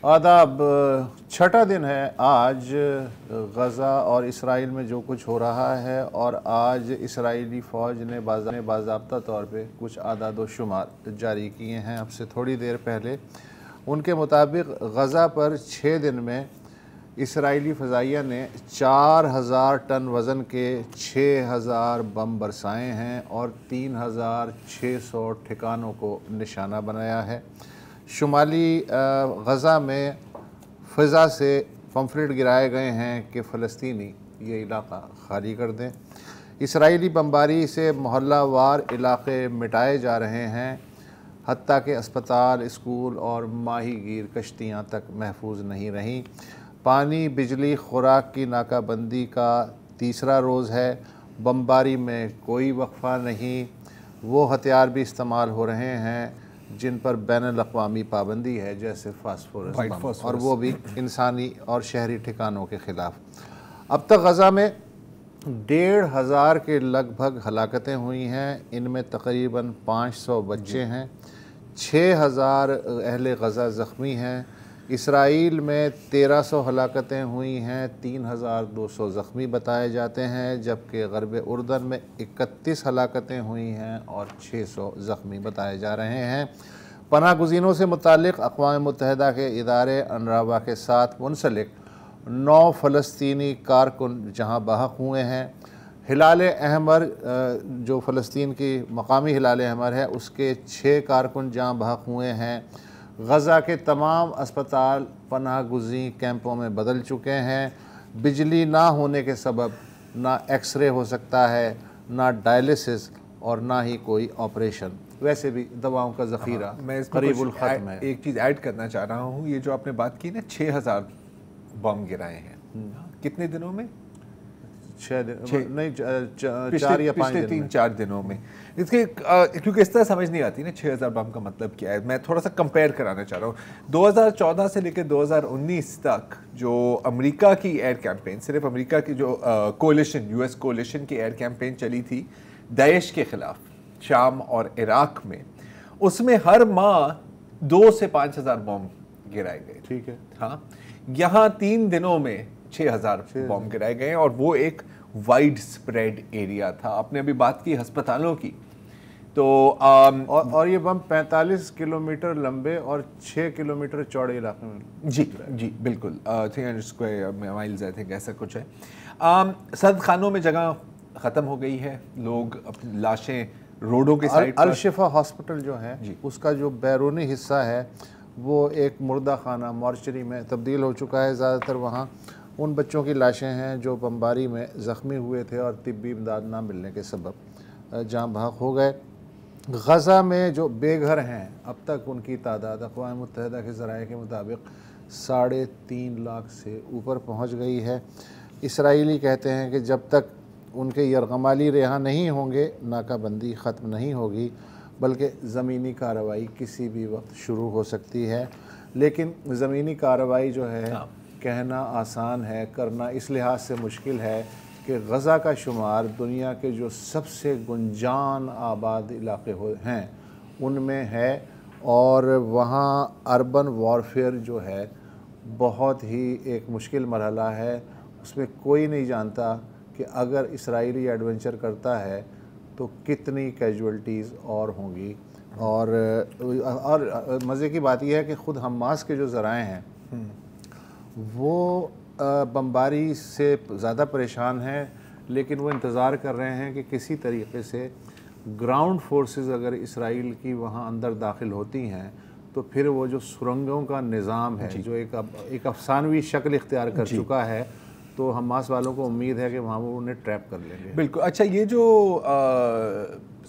آداب، چھٹا دن ہے آج غزہ اور اسرائیل میں جو کچھ ہو رہا ہے، اور آج اسرائیلی فوج نے باضابطہ طور پہ کچھ اعداد و شمار جاری کیے ہیں اب سے تھوڑی دیر پہلے۔ ان کے مطابق غزہ پر 6 دن میں اسرائیلی فضائیہ نے 4000 ٹن وزن کے 6000 بم برسائے ہیں اور 3600 ٹھکانوں کو نشانہ بنایا ہے۔ شمالی غزہ میں فضا سے پمفلٹ گرائے گئے ہیں کہ فلسطینی یہ علاقہ خالی کر دیں۔ اسرائیلی بمباری سے محلہ وار علاقے مٹائے جا رہے ہیں، حتیٰ کہ اسپتال، اسکول اور ماہی گیر کشتیاں تک محفوظ نہیں رہیں۔ پانی، بجلی، خوراک کی ناکہ بندی کا تیسرا روز ہے۔ بمباری میں کوئی وقفہ نہیں۔ وہ ہتھیار بھی استعمال ہو رہے ہیں جن پر بین الاقوامی پابندی ہے، جیسے فاسفورس بم، اور وہ بھی انسانی اور شہری ٹھکانوں کے خلاف۔ اب تک غزہ میں 1500 کے لگ بھگ ہلاکتیں ہوئی ہیں، ان میں تقریباً 500 بچے ہیں، 6000 اہل غزہ زخمی ہیں۔ اسرائیل میں 1300 ہلاکتیں ہوئی ہیں، 3200 زخمی بتائے جاتے ہیں، جبکہ غرب اردن میں 31 ہلاکتیں ہوئی ہیں اور 600 زخمی بتائے جا رہے ہیں۔ پناہ گزینوں سے متعلق اقوام متحدہ کے ادارے انروا کے ساتھ منسلک 9 فلسطینی کارکن جہاں بحق ہوئے ہیں۔ ہلال احمر جو فلسطین کی مقامی ہلال احمر ہے، اس کے 6 کارکن جہاں بحق ہوئے ہیں۔ غزہ کے تمام اسپتال پناہ گزین کیمپوں میں بدل چکے ہیں۔ بجلی نہ ہونے کے سبب نہ ایکس رے ہو سکتا ہے، نہ ڈائلسس اور نہ ہی کوئی آپریشن۔ ویسے بھی دواؤں کا ذخیرہ قریب الختم ہے۔ ایک چیز ایڈ کرنا چاہ رہا ہوں، یہ جو آپ نے بات کی نا 6000 بم گرائے ہیں، کتنے دنوں میں؟ 6 دن نہیں، 4 یا 5 دن، 3-4 دنوں میں۔ اس کے کیونکہ اس طرح سمجھ نہیں آتی نا 6000 بم کا مطلب کیا ہے۔ میں تھوڑا سا کمپیئر کرانا چاہ رہا ہوں۔ 2014 سے لے کے 2019 تک جو امریکہ کی ایئر کیمپین، صرف امریکہ کی جو کولیشن، یو ایس کولیشن کی ایئر کیمپین چلی تھی داعش کے خلاف شام اور عراق میں، اس میں ہر ماہ 2 سے 5000 بم گرائے گئے۔ ٹھیک ہے، ہاں، یہاں 3 دنوں میں 6000 بم گرائے گئے، اور وہ ایک وائڈ سپریڈ ایریا تھا۔ آپ نے ابھی بات کی ہسپتالوں کی، تو اور یہ بم 45 کلومیٹر لمبے اور 6 کلومیٹر چوڑے علاقے میں۔ جی بالکل، 300 اسکوائر مائلز آئی تھنک ایسا کچھ ہے۔ سرد خانوں میں جگہ ختم ہو گئی ہے، لوگ اپنی لاشیں روڈوں کے سائڈ پر۔ الشفا ہاسپٹل جو ہے، اس کا جو بیرونی حصہ ہے وہ ایک مردہ خانہ، مارچری میں تبدیل ہو چکا ہے۔ زیادہ تر وہاں ان بچوں کی لاشیں ہیں جو بمباری میں زخمی ہوئے تھے اور طبی امداد نہ ملنے کے سبب جاں بحق ہو گئے۔ غزہ میں جو بے گھر ہیں، اب تک ان کی تعداد اقوام متحدہ کے ذرائع کے مطابق 3.5 لاکھ سے اوپر پہنچ گئی ہے۔ اسرائیلی کہتے ہیں کہ جب تک ان کے یرغمالی رہا نہیں ہوں گے، ناکہ بندی ختم نہیں ہوگی، بلکہ زمینی کارروائی کسی بھی وقت شروع ہو سکتی ہے۔ لیکن زمینی کارروائی جو ہے کہنا آسان ہے، کرنا اس لحاظ سے مشکل ہے کہ غزہ کا شمار دنیا کے جو سب سے گنجان آباد علاقے ہیں ان میں ہے، اور وہاں اربن وارفیئر جو ہے بہت ہی ایک مشکل مرحلہ ہے۔ اس میں کوئی نہیں جانتا کہ اگر اسرائیلی ایڈونچر کرتا ہے تو کتنی کیجولٹیز اور ہوں گی۔ اور مزے کی بات یہ ہے کہ خود حماس کے جو ذرائع ہیں وہ بمباری سے زیادہ پریشان ہیں، لیکن وہ انتظار کر رہے ہیں کہ کسی طریقے سے گراؤنڈ فورسز اگر اسرائیل کی وہاں اندر داخل ہوتی ہیں تو پھر وہ جو سرنگوں کا نظام ہے جو ایک افسانوی شکل اختیار کر چکا ہے، تو حماس والوں کو امید ہے کہ وہاں وہ انہیں ٹریپ کر لیں گے۔ بالکل۔ اچھا، یہ جو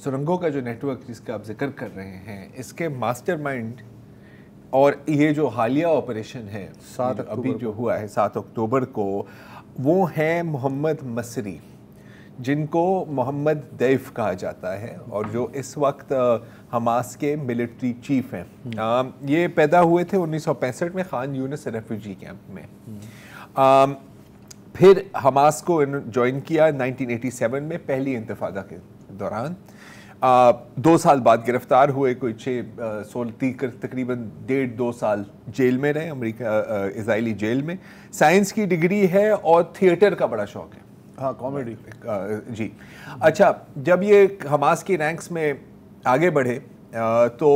سرنگوں کا جو نیٹ ورک جس کا آپ ذکر کر رہے ہیں، اس کے ماسٹر مائنڈ اور یہ جو حالیہ آپریشن ہے ابھی جو ہوا ہے 7 اکتوبر کو، وہ ہیں محمد مسری، جن کو محمد دیف کہا جاتا ہے، اور جو اس وقت حماس کے ملٹری چیف ہیں۔ یہ پیدا ہوئے تھے 1965 میں خان یونس ریفیوجی کیمپ میں، پھر حماس کو جوائن کیا 1987 میں پہلی انتفاضہ کے دوران۔ 2 سال بعد گرفتار ہوئے, کوئی 16 تقریباً 1.5-2 سال جیل میں رہے اسرائیلی جیل میں. سائنس کی ڈگری ہے اور تھیٹر کا بڑا شوق ہے. ہاں, کامیڈی. جی اچھا, جب یہ حماس کی رینکس میں آگے بڑھے تو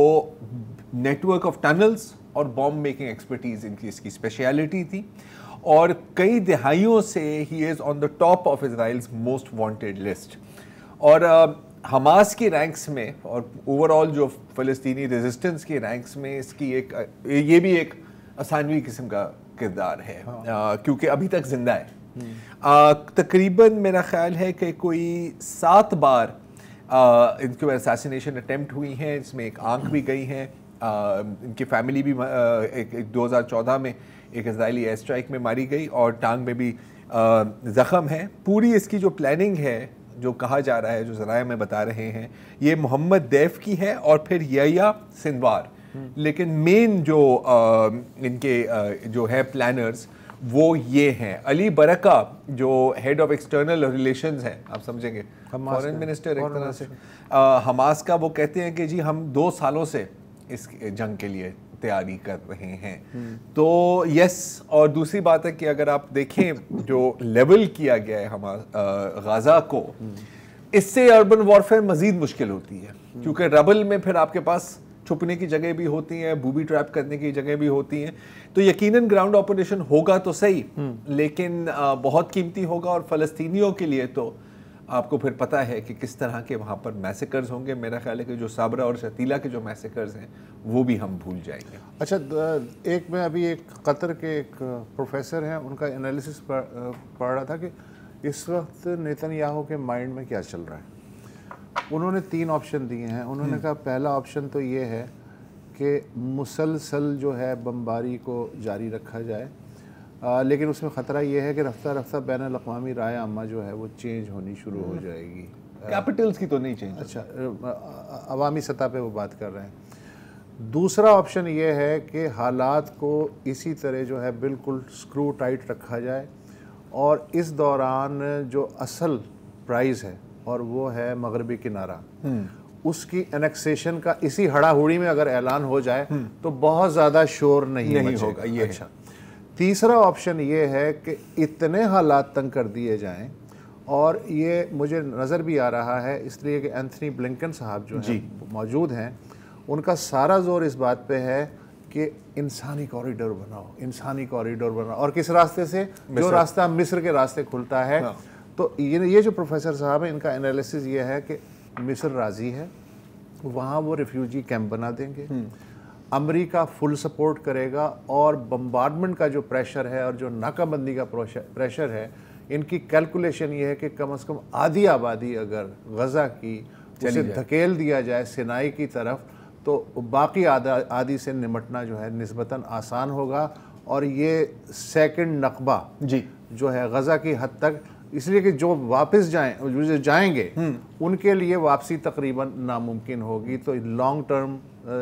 نیٹ ورک آف ٹنلز اور بامب میکنگ ایکسپرٹیز ان کی اس کی اسپیشلٹی تھی, اور کئی دہائیوں سے ہی is on the top of Israel's most wanted list. اور حماس کی رینکس میں اور اوور آل جو فلسطینی ریزسٹنس کی رینکس میں اس کی یہ بھی ایک ثانوی قسم کا کردار ہے, کیونکہ ابھی تک زندہ ہے. تقریباً میرا خیال ہے کہ کوئی 7 بار ان کے اساسینیشن اٹیمپٹ ہوئی ہیں, اس میں ایک آنکھ بھی گئی ہیں, ان کی فیملی بھی 2014 میں ایک اسرائیلی ایئر اسٹرائک میں ماری گئی اور ٹانگ میں بھی زخم ہے. پوری اس کی جو پلاننگ ہے, جو کہا جا رہا ہے, جو ذرائع میں بتا رہے ہیں, یہ محمد دیف کی ہے اور پھر یحییٰ سنوار. لیکن مین جو ان کے جو ہے پلانرز وہ یہ ہیں. علی برکہ جو ہیڈ آف ایکسٹرنل ریلیشنز ہیں, آپ سمجھیں گے فارن منسٹر ایک طرح سے حماس کا, وہ کہتے ہیں کہ جی ہم 2 سالوں سے اس جنگ کے لیے تیاری کر رہے ہیں. تو یس, اور دوسری بات ہے کہ اگر آپ دیکھیں جو لیول کیا گیا ہے غزہ کو, اس سے اربن وارفیئر مزید مشکل ہوتی ہے, کیونکہ ربل میں پھر آپ کے پاس چھپنے کی جگہ بھی ہوتی ہیں, بوبی ٹریپ کرنے کی جگہ بھی ہوتی ہیں. تو یقیناً گراؤنڈ آپریشن ہوگا تو صحیح, لیکن بہت قیمتی ہوگا, اور فلسطینیوں کے لیے تو آپ کو پھر پتہ ہے کہ کس طرح کے وہاں پر میسیکرز ہوں گے. میرا خیال ہے کہ جو صابرہ اور شتیلہ کے جو میسیکرز ہیں وہ بھی ہم بھول جائیں گے. اچھا, ایک میں ابھی ایک قطر کے ایک پروفیسر ہیں, ان کا انالیسس پڑھ رہا تھا کہ اس وقت نیتن یاہو کے مائنڈ میں کیا چل رہا ہے. انہوں نے 3 آپشن دیے ہیں. انہوں نے کہا پہلا آپشن تو یہ ہے کہ مسلسل جو ہے بمباری کو جاری رکھا جائے, لیکن اس میں خطرہ یہ ہے کہ رفتہ رفتہ بین الاقوامی رائے عامہ جو ہے وہ چینج ہونی شروع ہو جائے گی. کیپٹلز کی تو نہیں چینج. اچھا, عوامی سطح پہ وہ بات کر رہے ہیں. دوسرا آپشن یہ ہے کہ حالات کو اسی طرح جو ہے بالکل سکرو ٹائٹ رکھا جائے, اور اس دوران جو اصل پرائز ہے اور وہ ہے مغربی کنارہ, اس کی انیکسیشن کا اسی ہڑا ہڑی میں اگر اعلان ہو جائے تو بہت زیادہ شور نہیں ہوگا. یہ اچھا. تیسرا آپشن یہ ہے کہ اتنے حالات تنگ کر دیے جائیں, اور یہ مجھے نظر بھی آ رہا ہے اس لیے کہ اینتھنی بلنکن صاحب جو ہیں موجود ہیں, ان کا سارا زور اس بات پہ ہے کہ انسانی کوریڈور بناؤ, انسانی کوریڈور بناؤ. اور کس راستے سے؟ جو راستہ مصر کے راستے کھلتا ہے. تو یہ جو پروفیسر صاحب ہیں, ان کا انالیسس یہ ہے کہ مصر راضی ہے, وہاں وہ ریفیوجی کیمپ بنا دیں گے, امریکہ فل سپورٹ کرے گا, اور بمبارڈمنٹ کا جو پریشر ہے اور جو ناکہ بندی کا پریشر ہے, ان کی کیلکولیشن یہ ہے کہ کم از کم آدھی آبادی اگر غزہ کی اسے دھکیل دیا جائے سینائی کی طرف, تو باقی آدھی سے نمٹنا جو ہے نسبتاً آسان ہوگا. اور یہ سیکنڈ نقبہ جو ہے غزہ کی حد تک, اس لیے کہ جو واپس جائیں گے ان کے لیے واپسی تقریباً ناممکن ہوگی. تو لانگ ٹرم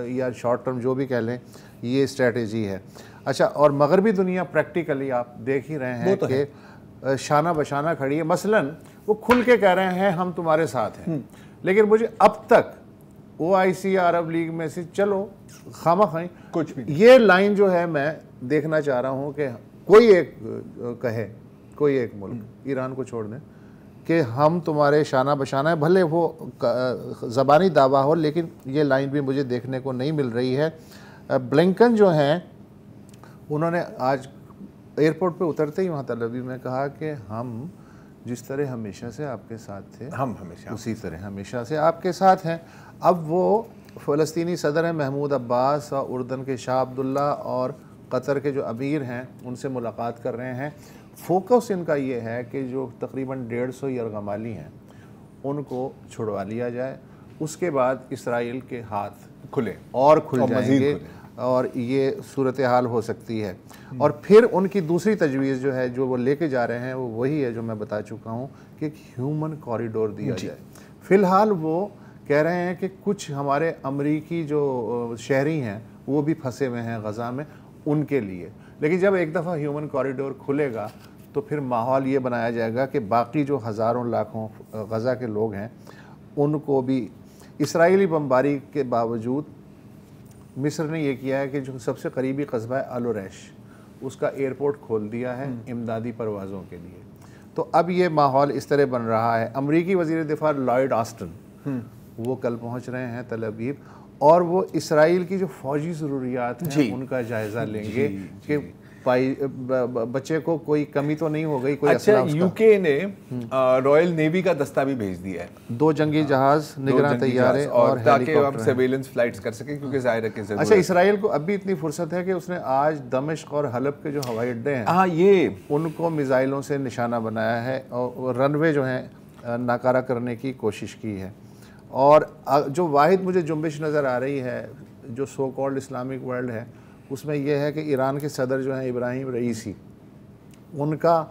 یا شارٹ ٹرم جو بھی کہہ لیں, یہ اسٹریٹجی ہے. اچھا, اور مغربی دنیا پریکٹیکلی آپ دیکھ ہی رہے ہیں کہ شانہ بشانہ کھڑی ہے. مثلاً وہ کھل کے کہہ رہے ہیں ہم تمہارے ساتھ ہیں, لیکن مجھے اب تک OIC عرب لیگ میں سے چلو خامخواہ کچھ بھی, یہ لائن جو ہے میں دیکھنا چاہ رہا ہوں کہ کوئی ایک کہے, کوئی ایک ملک, ایران کو چھوڑ دیں, کہ ہم تمہارے شانہ بشانہ ہیں. بھلے وہ زبانی دعویٰ ہو, لیکن یہ لائن بھی مجھے دیکھنے کو نہیں مل رہی ہے. بلنکن جو ہیں, انہوں نے آج ایئرپورٹ پہ اترتے ہی وہاں تل ابیب میں کہا کہ ہم جس طرح ہمیشہ سے آپ کے ساتھ تھے, ہم ہمیشہ اسی طرح ہمیشہ سے آپ کے ساتھ ہیں. اب وہ فلسطینی صدر ہیں محمود عباس, اور اردن کے شاہ عبداللہ, اور قطر کے جو امیر ہیں ان سے ملاقات کر رہے ہیں. فوکس ان کا یہ ہے کہ جو تقریباً 150 یرغمالی ہیں ان کو چھڑوا لیا جائے, اس کے بعد اسرائیل کے ہاتھ کھلے اور کھل جائیں گے, اور یہ صورتحال ہو سکتی ہے. اور پھر ان کی دوسری تجویز جو ہے جو وہ لے کے جا رہے ہیں وہ وہی ہے جو میں بتا چکا ہوں کہ ایک ہیومن کوریڈور دیا جائے. فی الحال وہ کہہ رہے ہیں کہ کچھ ہمارے امریکی جو شہری ہیں وہ بھی پھنسے ہوئے ہیں غزہ میں, ان کے لیے. لیکن جب ایک دفعہ ہیومن کوریڈور کھلے گا تو پھر ماحول یہ بنایا جائے گا کہ باقی جو ہزاروں لاکھوں غزہ کے لوگ ہیں ان کو بھی اسرائیلی بمباری کے باوجود مصر نے یہ کیا ہے کہ جو سب سے قریبی قصبہ ہے الوریش، اس کا ایئرپورٹ کھول دیا ہے امدادی پروازوں کے لیے. تو اب یہ ماحول اس طرح بن رہا ہے. امریکی وزیر دفاع لائیڈ آسٹن وہ کل پہنچ رہے ہیں تل ابیب، اور وہ اسرائیل کی جو فوجی ضروریات ہیں ان کا جائزہ لیں گے کہ بچے کو کوئی کمی تو نہیں ہو گئی. کوئی اچھا، یو کے نے رائل نیوی کا دستہ بھی بھیج دیا ہے، 2 جنگی جہاز، نگراں طیارے اور تاکہ ہم سرویلنس فلائٹس کر سکیں، کیونکہ ظاہر ہے کہ ضرورت. اچھا، اسرائیل کو اب بھی اتنی فرصت ہے کہ اس نے آج دمشق اور حلب کے جو ہوائی اڈے ہیں یہ ان کو میزائلوں سے نشانہ بنایا ہے اور رن وے جو ہیں ناکارہ کرنے کی کوشش کی ہے. اور جو واحد مجھے جنبش نظر آ رہی ہے جو سو کالڈ اسلامک ورلڈ ہے، اس میں یہ ہے کہ ایران کے صدر جو ہیں ابراہیم رئیسی، ان کا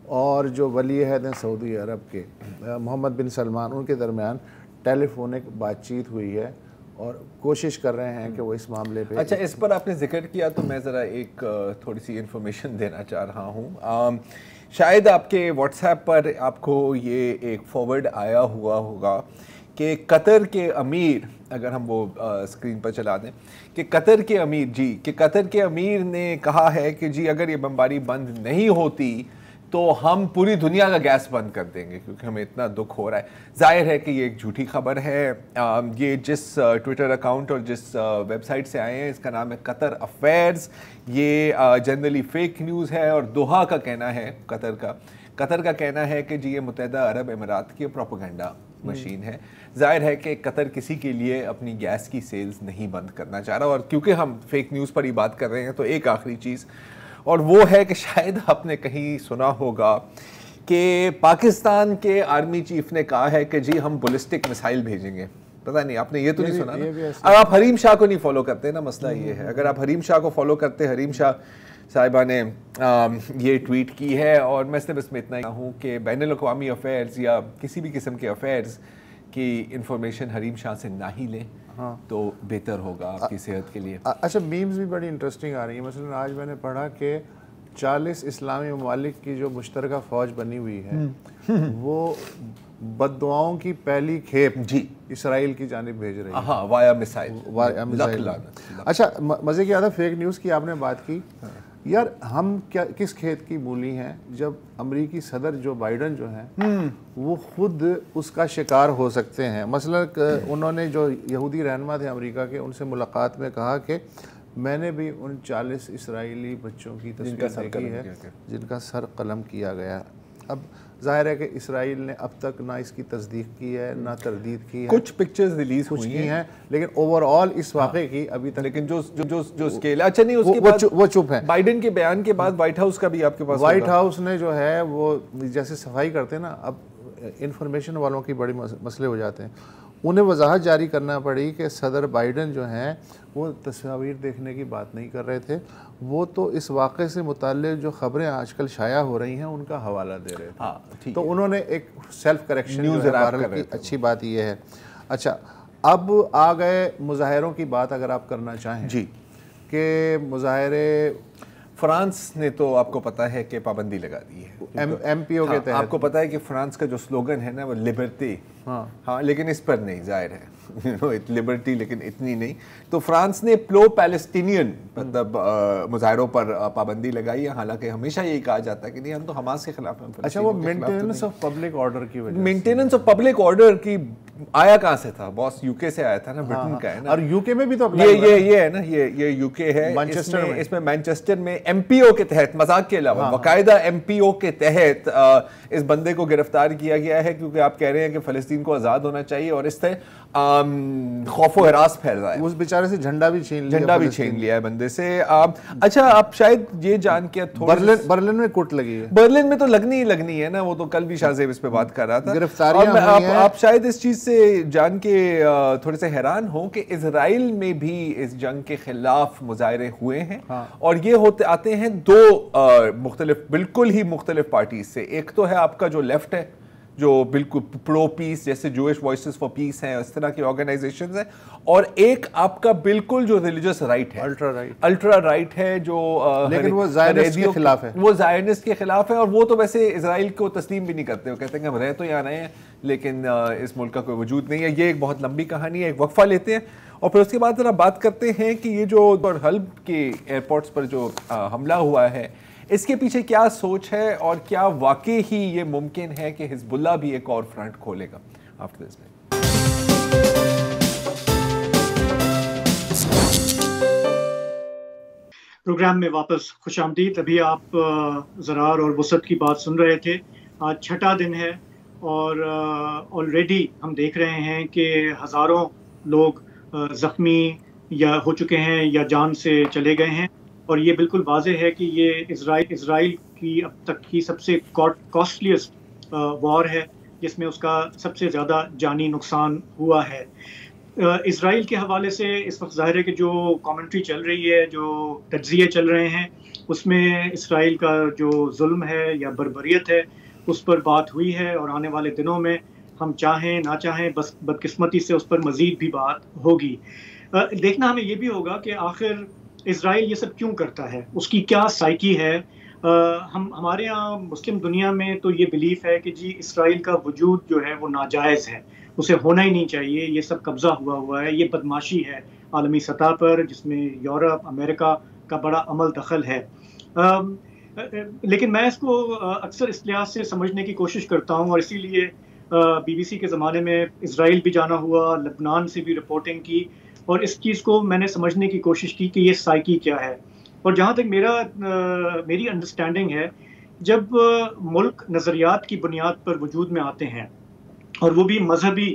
اور جو ولی عہد ہیں سعودی عرب کے محمد بن سلمان، ان کے درمیان ٹیلی فونک بات چیت ہوئی ہے اور کوشش کر رہے ہیں کہ وہ اس معاملے پہ. اچھا، اس پر آپ نے ذکر کیا تو میں ذرا ایک تھوڑی سی انفارمیشن دینا چاہ رہا ہوں. شاید آپ کے واٹس ایپ پر آپ کو یہ ایک فارورڈ آیا ہوا ہوگا کہ قطر کے امیر، اگر ہم وہ اسکرین پر چلا دیں، کہ قطر کے امیر نے کہا ہے کہ جی اگر یہ بمباری بند نہیں ہوتی تو ہم پوری دنیا کا گیس بند کر دیں گے، کیونکہ ہمیں اتنا دکھ ہو رہا ہے. ظاہر ہے کہ یہ ایک جھوٹی خبر ہے. یہ جس ٹویٹر اکاؤنٹ اور جس ویب سائٹ سے آئے ہیں اس کا نام ہے قطر افیئرز. یہ جنرلی فیک نیوز ہے اور دوحہ کا کہنا ہے، قطر کا کہنا ہے کہ جی یہ متحدہ عرب امارات کی پروپیگنڈا مشین ہے. ظاہر ہے کہ قطر کسی کے لیے اپنی گیس کی سیلز نہیں بند کرنا چاہ رہا. اور کیونکہ ہم فیک نیوز پر ہی بات کر رہے ہیں تو ایک آخری چیز، اور وہ ہے کہ شاید آپ نے کہیں سنا ہوگا کہ پاکستان کے آرمی چیف نے کہا ہے کہ جی ہم بالسٹک میسائل بھیجیں گے. پتہ نہیں آپ نے یہ تو نہیں سنا نا؟ اب آپ حریم شاہ کو نہیں فالو کرتے نا، مسئلہ یہ ہے. اگر آپ حریم شاہ کو فالو کرتے، حریم شاہ صاحبہ نے یہ ٹویٹ کی ہے. اور میں صرف اس میں اتنا ہی ہوں کہ بین الاقوامی افیئرز یا کسی بھی قسم کے افیئرز کی انفارمیشن حریم شاہ سے نہ ہی لیں تو بہتر ہوگا آپ کی صحت کے لیے. اچھا، میمز بھی بڑی انٹرسٹنگ آ رہی ہیں. مثلا آج میں نے پڑھا کہ 40 اسلامی ممالک کی جو مشترکہ فوج بنی ہوئی ہے وہ بد دعاؤں کی پہلی کھیپ اسرائیل کی جانب بھیج رہی ہے. ہاں، وایا میسائل. اچھا، مزے کی عادت فیک نیوز کی آپ نے بات کی. یار ہم کس کھیت کی مولی ہیں جب امریکی صدر جو بائیڈن جو ہیں وہ خود اس کا شکار ہو سکتے ہیں. مثلا انہوں نے جو یہودی رہنما تھے امریکہ کے، ان سے ملاقات میں کہا کہ میں نے بھی ان 40 اسرائیلی بچوں کی تصویر دیکھی ہے جن کا سر قلم کیا گیا. اب ظاہر ہے کہ اسرائیل نے اب تک نہ اس کی تصدیق کی ہے نہ تردید کی ہے. کچھ پکچرز ریلیز ہوئی ہیں لیکن اوور آل اس واقعے کی ابھی تک لیکن جو اسکیل اچھا نہیں، اس کے بعد وہ چپ ہیں. بائیڈن کے بیان کے بعد وائٹ ہاؤس کا بھی آپ کے پاس، وائٹ ہاؤس نے جو ہے وہ جیسے صفائی کرتے ہیں نا، اب انفارمیشن والوں کی بڑی مسئلے ہو جاتے ہیں. انہیں وضاحت جاری کرنا پڑی کہ صدر بائیڈن جو ہیں وہ تصاویر دیکھنے کی بات نہیں کر رہے تھے، وہ تو اس واقعے سے متعلق جو خبریں آج کل شائع ہو رہی ہیں ان کا حوالہ دے رہے تھے. تو انہوں نے ایک سیلف کریکشن کی اچھی بات یہ ہے. اچھا، اب آ گئے مظاہروں کی بات اگر آپ کرنا چاہیں جی، کہ مظاہرے فرانس نے تو آپ کو پتہ ہے کہ پابندی لگا دی ہے ایم پی او کے تحت. آپ کو پتہ ہے کہ فرانس کا جو سلوگن ہے نا وہ لبرٹی، ہاں لیکن اس پر نہیں، ظاہر ہے لبرٹی لیکن اتنی نہیں. تو فرانس نے پرو پیلسٹینین مطلب مظاہروں پر پابندی لگائی ہے. حالانکہ ہمیشہ یہی کہا جاتا ہے کہ نہیں ہم تو حماس کے خلاف ہیں. اچھا، وہ مینٹیننس آف پبلک آرڈر کی وجہ، مینٹیننس آف پبلک آرڈر کی آیا کہاں سے تھا؟ باس یو کے سے آیا تھا نا، برٹن کا ہے نا. اور یو کے میں بھی تو یہ ہے نا، یہ یو کے ہے. اس میں مانچسٹر میں ایم پی او کے تحت، مذاق کے علاوہ باقاعدہ ایم پی او کے تحت اس بندے کو گرفتار کیا گیا ہے کیونکہ آپ کہہ رہے ہیں کہ فلسطین کو آزاد ہونا چاہیے اور اس طرح خوف و ہراس پھیل رہا ہے. اس بیچارے سے جھنڈا بھی چھین لیا ہے بندے سے. اچھا، آپ شاید یہ جان کے برلن میں کوٹ لگی ہے. برلن میں تو لگنی ہے نا، وہ تو کل بھی شاہ زیب اس پہ بات کر رہا تھا. گرفتاریاں آپ شاید اس چیز سے جان کے تھوڑے سے حیران ہوں کہ اسرائیل میں بھی اس جنگ کے خلاف مظاہرے ہوئے ہیں اور یہ آتے ہیں دو بالکل ہی مختلف پارٹیز سے. ایک تو ہے آپ کا جو لیفٹ ہے جو بالکل پرو پیس، جیسے جوئش وائسز فار پیس ہیں، اس طرح کی آرگنائزیشنز ہیں، اور ایک آپ کا بالکل جو ریلیجس رائٹ ہے، الٹرا رائٹ ہے، جو لیکن وہ زائونسٹ کے خلاف ہے. وہ زائونسٹ کے خلاف ہے اور وہ تو ویسے اسرائیل کو تسلیم بھی نہیں کرتے. وہ کہتے ہیں کہ ہم رہ تو یہاں رہے ہیں لیکن اس ملک کا کوئی وجود نہیں ہے. یہ ایک بہت لمبی کہانی ہے, ایک وقفہ لیتے ہیں اور پھر اس کے بعد ذرا بات کرتے ہیں کہ یہ جو حلب کے ایئرپورٹس پر جو حملہ ہوا ہے اس کے پیچھے کیا سوچ ہے اور کیا واقعی ہی یہ ممکن ہے کہ حزب اللہ بھی ایک اور فرنٹ کھولے گا. آفٹر دس پروگرام میں واپس خوش آمدید. ابھی آپ زرار اور وسعت کی بات سن رہے تھے. آج چھٹا دن ہے اور آلریڈی ہم دیکھ رہے ہیں کہ ہزاروں لوگ زخمی یا ہو چکے ہیں یا جان سے چلے گئے ہیں, اور یہ بالکل واضح ہے کہ یہ اسرائیل کی اب تک کی سب سے کاسٹلیسٹ وار ہے, جس میں اس کا سب سے زیادہ جانی نقصان ہوا ہے. اسرائیل کے حوالے سے اس وقت ظاہر ہے کہ جو کامنٹری چل رہی ہے, جو تجزیے چل رہے ہیں, اس میں اسرائیل کا جو ظلم ہے یا بربریت ہے اس پر بات ہوئی ہے, اور آنے والے دنوں میں ہم چاہیں نہ چاہیں بس بدقسمتی سے اس پر مزید بھی بات ہوگی. دیکھنا ہمیں یہ بھی ہوگا کہ آخر اسرائیل یہ سب کیوں کرتا ہے, اس کی کیا سائیکی ہے. ہمارے ہاں مسلم دنیا میں تو یہ بلیف ہے کہ جی اسرائیل کا وجود جو ہے وہ ناجائز ہے, اسے ہونا ہی نہیں چاہیے, یہ سب قبضہ ہوا ہے, یہ بدماشی ہے عالمی سطح پر جس میں یورپ امریکہ کا بڑا عمل دخل ہے. لیکن میں اس کو اکثر اس لحاظ سے سمجھنے کی کوشش کرتا ہوں, اور اسی لیے بی بی سی کے زمانے میں اسرائیل بھی جانا ہوا, لبنان سے بھی رپورٹنگ کی, اور اس چیز کو میں نے سمجھنے کی کوشش کی کہ یہ سائیکی کیا ہے. اور جہاں تک میری انڈرسٹینڈنگ ہے, جب ملک نظریات کی بنیاد پر وجود میں آتے ہیں اور وہ بھی مذہبی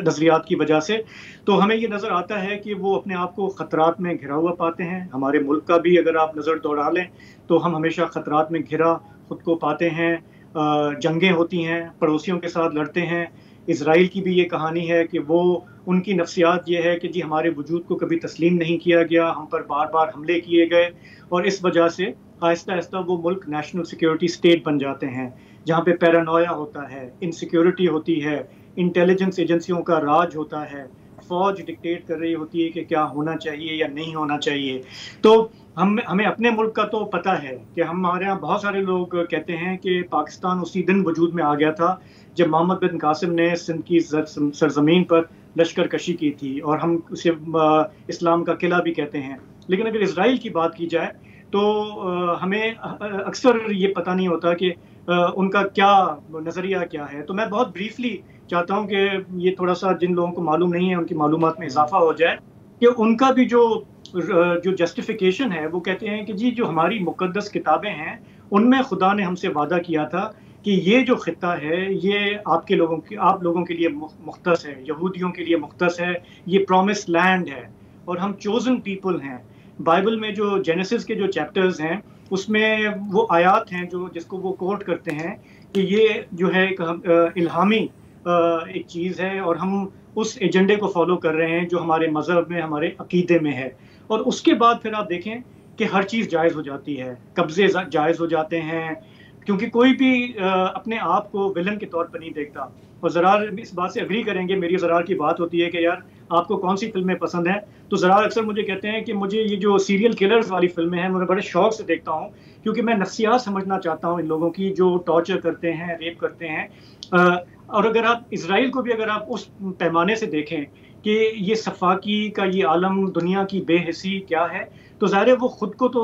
نظریات کی وجہ سے, تو ہمیں یہ نظر آتا ہے کہ وہ اپنے آپ کو خطرات میں گھرا ہوا پاتے ہیں. ہمارے ملک کا بھی اگر آپ نظر دوڑا لیں تو ہم ہمیشہ خطرات میں گھرا خود کو پاتے ہیں. جنگیں ہوتی ہیں, پڑوسیوں کے ساتھ لڑتے ہیں. اسرائیل کی بھی یہ کہانی ہے کہ وہ ان کی نفسیات یہ ہے کہ جی ہمارے وجود کو کبھی تسلیم نہیں کیا گیا, ہم پر بار بار حملے کیے گئے, اور اس وجہ سے آہستہ آہستہ وہ ملک نیشنل سیکیورٹی اسٹیٹ بن جاتے ہیں, جہاں پہ پیرانویا ہوتا ہے, انسیکیورٹی ہوتی ہے, انٹیلیجنس ایجنسیوں کا راج ہوتا ہے, فوج ڈکٹیٹ کر رہی ہوتی ہے کہ کیا ہونا چاہیے یا نہیں ہونا چاہیے. تو ہمیں اپنے ملک کا تو پتہ ہے کہ ہمارے یہاں بہت سارے لوگ کہتے ہیں کہ پاکستان اسی دن وجود میں آ گیا تھا جب محمد بن قاسم نے سندھ کی سرزمین پر لشکر کشی کی تھی, اور ہم اسے اسلام کا قلعہ بھی کہتے ہیں. لیکن اگر اسرائیل کی بات کی جائے تو ہمیں اکثر یہ پتہ نہیں ہوتا کہ ان کا کیا نظریہ کیا ہے. تو میں بہت بریفلی چاہتا ہوں کہ یہ تھوڑا سا جن لوگوں کو معلوم نہیں ہے ان کی معلومات میں اضافہ ہو جائے, کہ ان کا بھی جو جسٹیفیکیشن ہے وہ کہتے ہیں کہ جی جو ہماری مقدس کتابیں ہیں ان میں خدا نے ہم سے وعدہ کیا تھا کہ یہ جو خطہ ہے یہ آپ لوگوں کے لیے مختص ہے, یہودیوں کے لیے مختص ہے, یہ پرومس لینڈ ہے, اور ہم چوزن پیپل ہیں. بائبل میں جو جینیسس کے جو چیپٹرز ہیں اس میں وہ آیات ہیں جس کو وہ کوٹ کرتے ہیں کہ یہ جو ہے ایک الہامی ایک چیز ہے, اور ہم اس ایجنڈے کو فالو کر رہے ہیں جو ہمارے مذہب میں ہمارے عقیدے میں ہے. اور اس کے بعد پھر آپ دیکھیں کہ ہر چیز جائز ہو جاتی ہے, قبضے جائز ہو جاتے ہیں, کیونکہ کوئی بھی اپنے آپ کو ولن کے طور پر نہیں دیکھتا. اور زرار اس بات سے اگری کریں گے, میری زرار کی بات ہوتی ہے کہ یار آپ کو کون سی فلمیں پسند ہیں, تو زرار اکثر مجھے کہتے ہیں کہ مجھے یہ جو سیریل کلرز والی فلمیں ہیں میں بڑے شوق سے دیکھتا ہوں, کیونکہ میں نفسیات سمجھنا چاہتا ہوں ان لوگوں کی جو ٹارچر کرتے ہیں, ریپ کرتے ہیں. اور اگر آپ اسرائیل کو بھی اگر آپ اس پیمانے سے دیکھیں کہ یہ صفاقی کا یہ عالم, دنیا کی بے حسی کیا ہے, تو ظاہر ہے وہ خود کو تو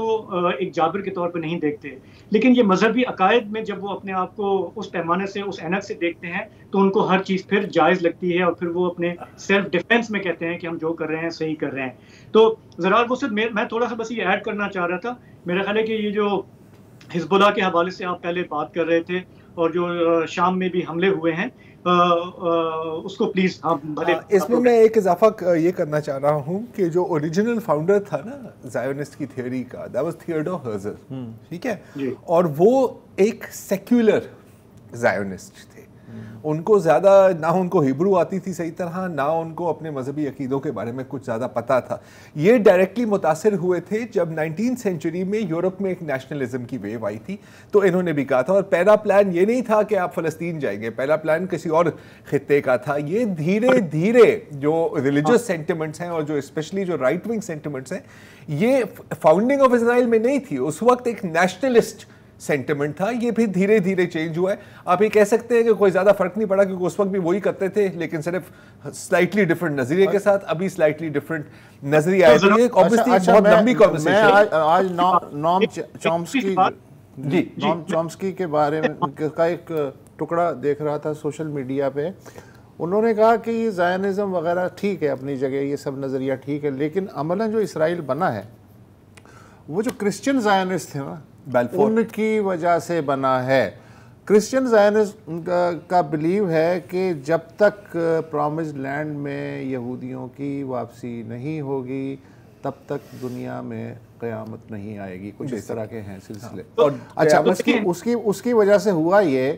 ایک جابر کے طور پہ نہیں دیکھتے, لیکن یہ مذہبی عقائد میں جب وہ اپنے آپ کو اس پیمانے سے اس اینک سے دیکھتے ہیں تو ان کو ہر چیز پھر جائز لگتی ہے, اور پھر وہ اپنے سیلف ڈیفینس میں کہتے ہیں کہ ہم جو کر رہے ہیں صحیح کر رہے ہیں. تو ذرا وسعت میں تھوڑا سا بس یہ ایڈ کرنا چاہ رہا تھا. میرا خیال ہے کہ یہ جو حزب اللہ کے حوالے سے آپ پہلے بات کر رہے تھے, اور جو شام میں بھی حملے ہوئے ہیں, اس کو پلیز اس میں میں ایک اضافہ یہ کرنا چاہ رہا ہوں کہ جو اوریجنل فاؤنڈر تھا نا زائونسٹ کی تھیوری کا, that was تھیوڈور ہرزل, ٹھیک ہے, اور وہ ایک سیکولر زائونسٹ تھے. ان کو زیادہ نہ ان کو ہیبرو آتی تھی صحیح طرح, نہ ان کو اپنے مذہبی عقیدوں کے بارے میں کچھ زیادہ پتہ تھا. یہ ڈائریکٹلی متاثر ہوئے تھے جب 19 سینچری میں یورپ میں ایک نیشنلزم کی ویو آئی تھی, تو انہوں نے بھی کہا تھا, اور پہلا پلان یہ نہیں تھا کہ آپ فلسطین جائیں گے, پہلا پلان کسی اور خطے کا تھا. یہ دھیرے دھیرے جو ریلیجس سینٹیمنٹس ہیں اور جو اسپیشلی جو رائٹ ونگ سینٹیمنٹس ہیں, یہ فاؤنڈنگ آف اسرائیل میں نہیں تھی. اس وقت ایک نیشنلسٹ سینٹیمنٹ تھا, یہ بھی دھیرے دھیرے چینج ہوا ہے. آپ یہ کہہ سکتے ہیں کہ کوئی زیادہ فرق نہیں پڑا کیونکہ اس وقت بھی وہی کرتے تھے لیکن صرف سلائٹلی ڈفرنٹ نظریے کے ساتھ. ابھی سلائٹلی ڈفرنٹ نظریہ ہے. تو یہ obviously بہت لمبی conversation ہے. آج نام چومسکی کے بارے میں کا ایک ٹکڑا دیکھ رہا تھا سوشل میڈیا پہ. انہوں نے کہا کہ یہ زائنزم وغیرہ ٹھیک ہے اپنی جگہ, یہ سب نظریہ ٹھیک ہے, لیکن عملاً جو اسرائیل بنا ہے وہ جو کرسچن زائنسٹ تھے نا ان کی وجہ سے بنا ہے. کرسچن زائنسٹ کا بلیو ہے کہ جب تک پرامسڈ لینڈ میں یہودیوں کی واپسی نہیں ہوگی تب تک دنیا میں قیامت نہیں آئے گی, کچھ اس طرح کے ہیں سلسلے. اچھا, اس کی وجہ سے ہوا یہ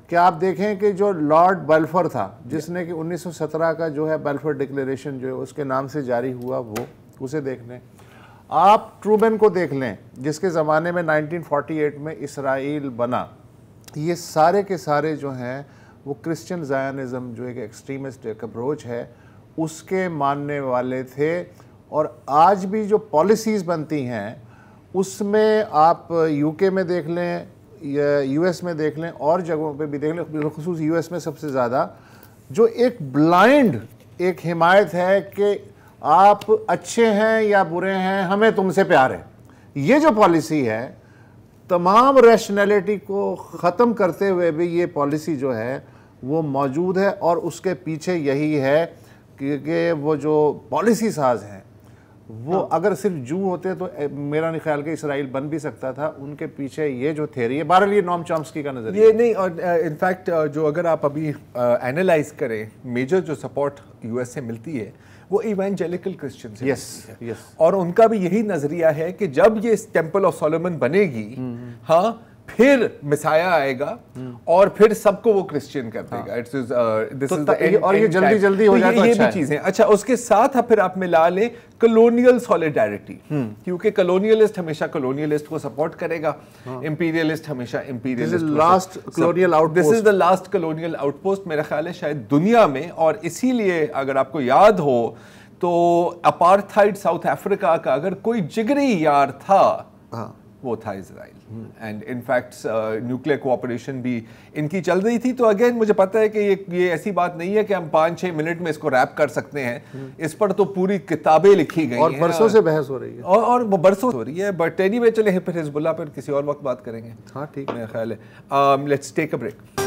کہ آپ دیکھیں کہ جو لارڈ بلفور تھا جس نے کہ 1917 کا جو ہے بلفور ڈکلیریشن جو ہے اس کے نام سے جاری ہوا, وہ اسے دیکھ لیں. آپ ٹرومین کو دیکھ لیں جس کے زمانے میں 1948 میں اسرائیل بنا. یہ سارے کے سارے جو ہیں وہ کرسچن زائنزم جو ایک ایکسٹریمسٹ ایک اپروچ ہے اس کے ماننے والے تھے. اور آج بھی جو پالیسیز بنتی ہیں اس میں آپ یو کے میں دیکھ لیں, یو ایس میں دیکھ لیں, اور جگہوں پہ بھی دیکھ لیں, بالخصوص یو ایس میں سب سے زیادہ جو ایک بلائنڈ ایک حمایت ہے کہ آپ اچھے ہیں یا برے ہیں, ہمیں تم سے پیار ہے. یہ جو پالیسی ہے تمام ریشنلٹی کو ختم کرتے ہوئے بھی یہ پالیسی جو ہے وہ موجود ہے. اور اس کے پیچھے یہی ہے کہ وہ جو پالیسی ساز ہیں وہ اگر صرف جو ہوتے تو میرا نہیں خیال کہ اسرائیل بن بھی سکتا تھا. ان کے پیچھے یہ جو تھیری ہے, بہرحال یہ نام چومسکی کا نظریہ یہ نہیں. اور انفیکٹ جو اگر آپ ابھی اینالائز کریں میجر جو سپورٹ یو ایس سے ملتی ہے وہ ایوانجیلیکل کرسچن سے ملتی ہے. اور ان کا بھی یہی نظریہ ہے کہ جب یہ ٹیمپل آف سولومن بنے گی ہاں پھر مسایا آئے گا اور پھر سب کو وہ کرسچین کر دے گا. اور یہ جلدی جلدی ہو جائے تو یہ بھی چیزیں. اچھا, اس کے ساتھ پھر آپ ملا لیں کلونیل سولیڈیرٹی, کیونکہ کلونیلسٹ ہمیشہ کلونیلسٹ کو سپورٹ کرے گا, امپیریلسٹ ہمیشہ imperialist. This is the last colonial out post میرا خیال ہے شاید دنیا میں. اور اسی لیے اگر آپ کو یاد ہو تو اپارتھائڈ ساؤتھ افریقہ کا اگر کوئی جگری یار تھا وہ تھا Israel. And in fact nuclear cooperation بھی ان کی چل رہی تھی. تو اگین مجھے پتا ہے کہ یہ ایسی بات نہیں ہے کہ ہم 5-6 منٹ میں اس کو ریپ کر سکتے ہیں. اس پر تو پوری کتابیں لکھی گئی ہیں اور برسوں سے بحث ہو رہی ہے اور وہ برسوں ہو رہی ہے. بٹ اینی وے چلے پھر حزب اللہ پر کسی اور وقت بات کریں گے. ہاں ٹھیک, میرا خیال ہے let's take a break.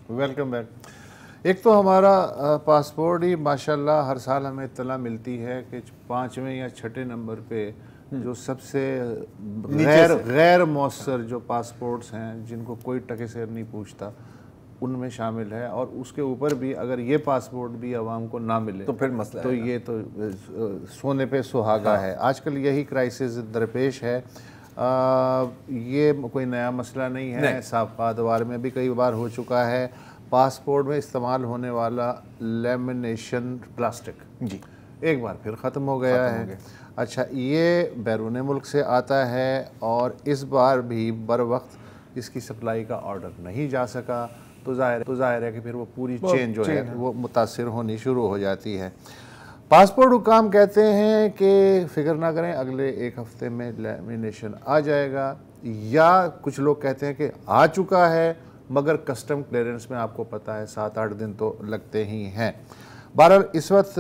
Welcome back. ایک تو ہمارا پاسپورٹ ہی ماشاءاللہ ہر سال ہمیں اطلاع ملتی ہے کہ 5ویں یا 6 نمبر پہ جو سب سے غیر مؤثر جو پاسپورٹس ہیں جن کو کوئی ٹکے سیر نہیں پوچھتا ان میں شامل ہے. اور اس کے اوپر بھی اگر یہ پاسپورٹ بھی عوام کو نہ ملے تو پھر مسئلہ تو یہ تو سونے پہ سہاگا ہے. آج کل یہی کرائسس درپیش ہے. یہ کوئی نیا مسئلہ نہیں ہے, سابقہ ادوار میں بھی کئی بار ہو چکا ہے. پاسپورٹ میں استعمال ہونے والا لیمینیشن پلاسٹک جی ایک بار پھر ختم ہو گیا ہے. اچھا, یہ بیرون ملک سے آتا ہے اور اس بار بھی بر وقت اس کی سپلائی کا آرڈر نہیں جا سکا تو ظاہر ہے کہ پھر وہ پوری چین جو ہے وہ متاثر ہونی شروع ہو جاتی ہے. پاسپورٹ حکام کہتے ہیں کہ فکر نہ کریں اگلے 1 ہفتے میں لیمینیشن آ جائے گا, یا کچھ لوگ کہتے ہیں کہ آ چکا ہے مگر کسٹم کلیئرنس میں آپ کو پتہ ہے 7-8 دن تو لگتے ہی ہیں. بہرحال اس وقت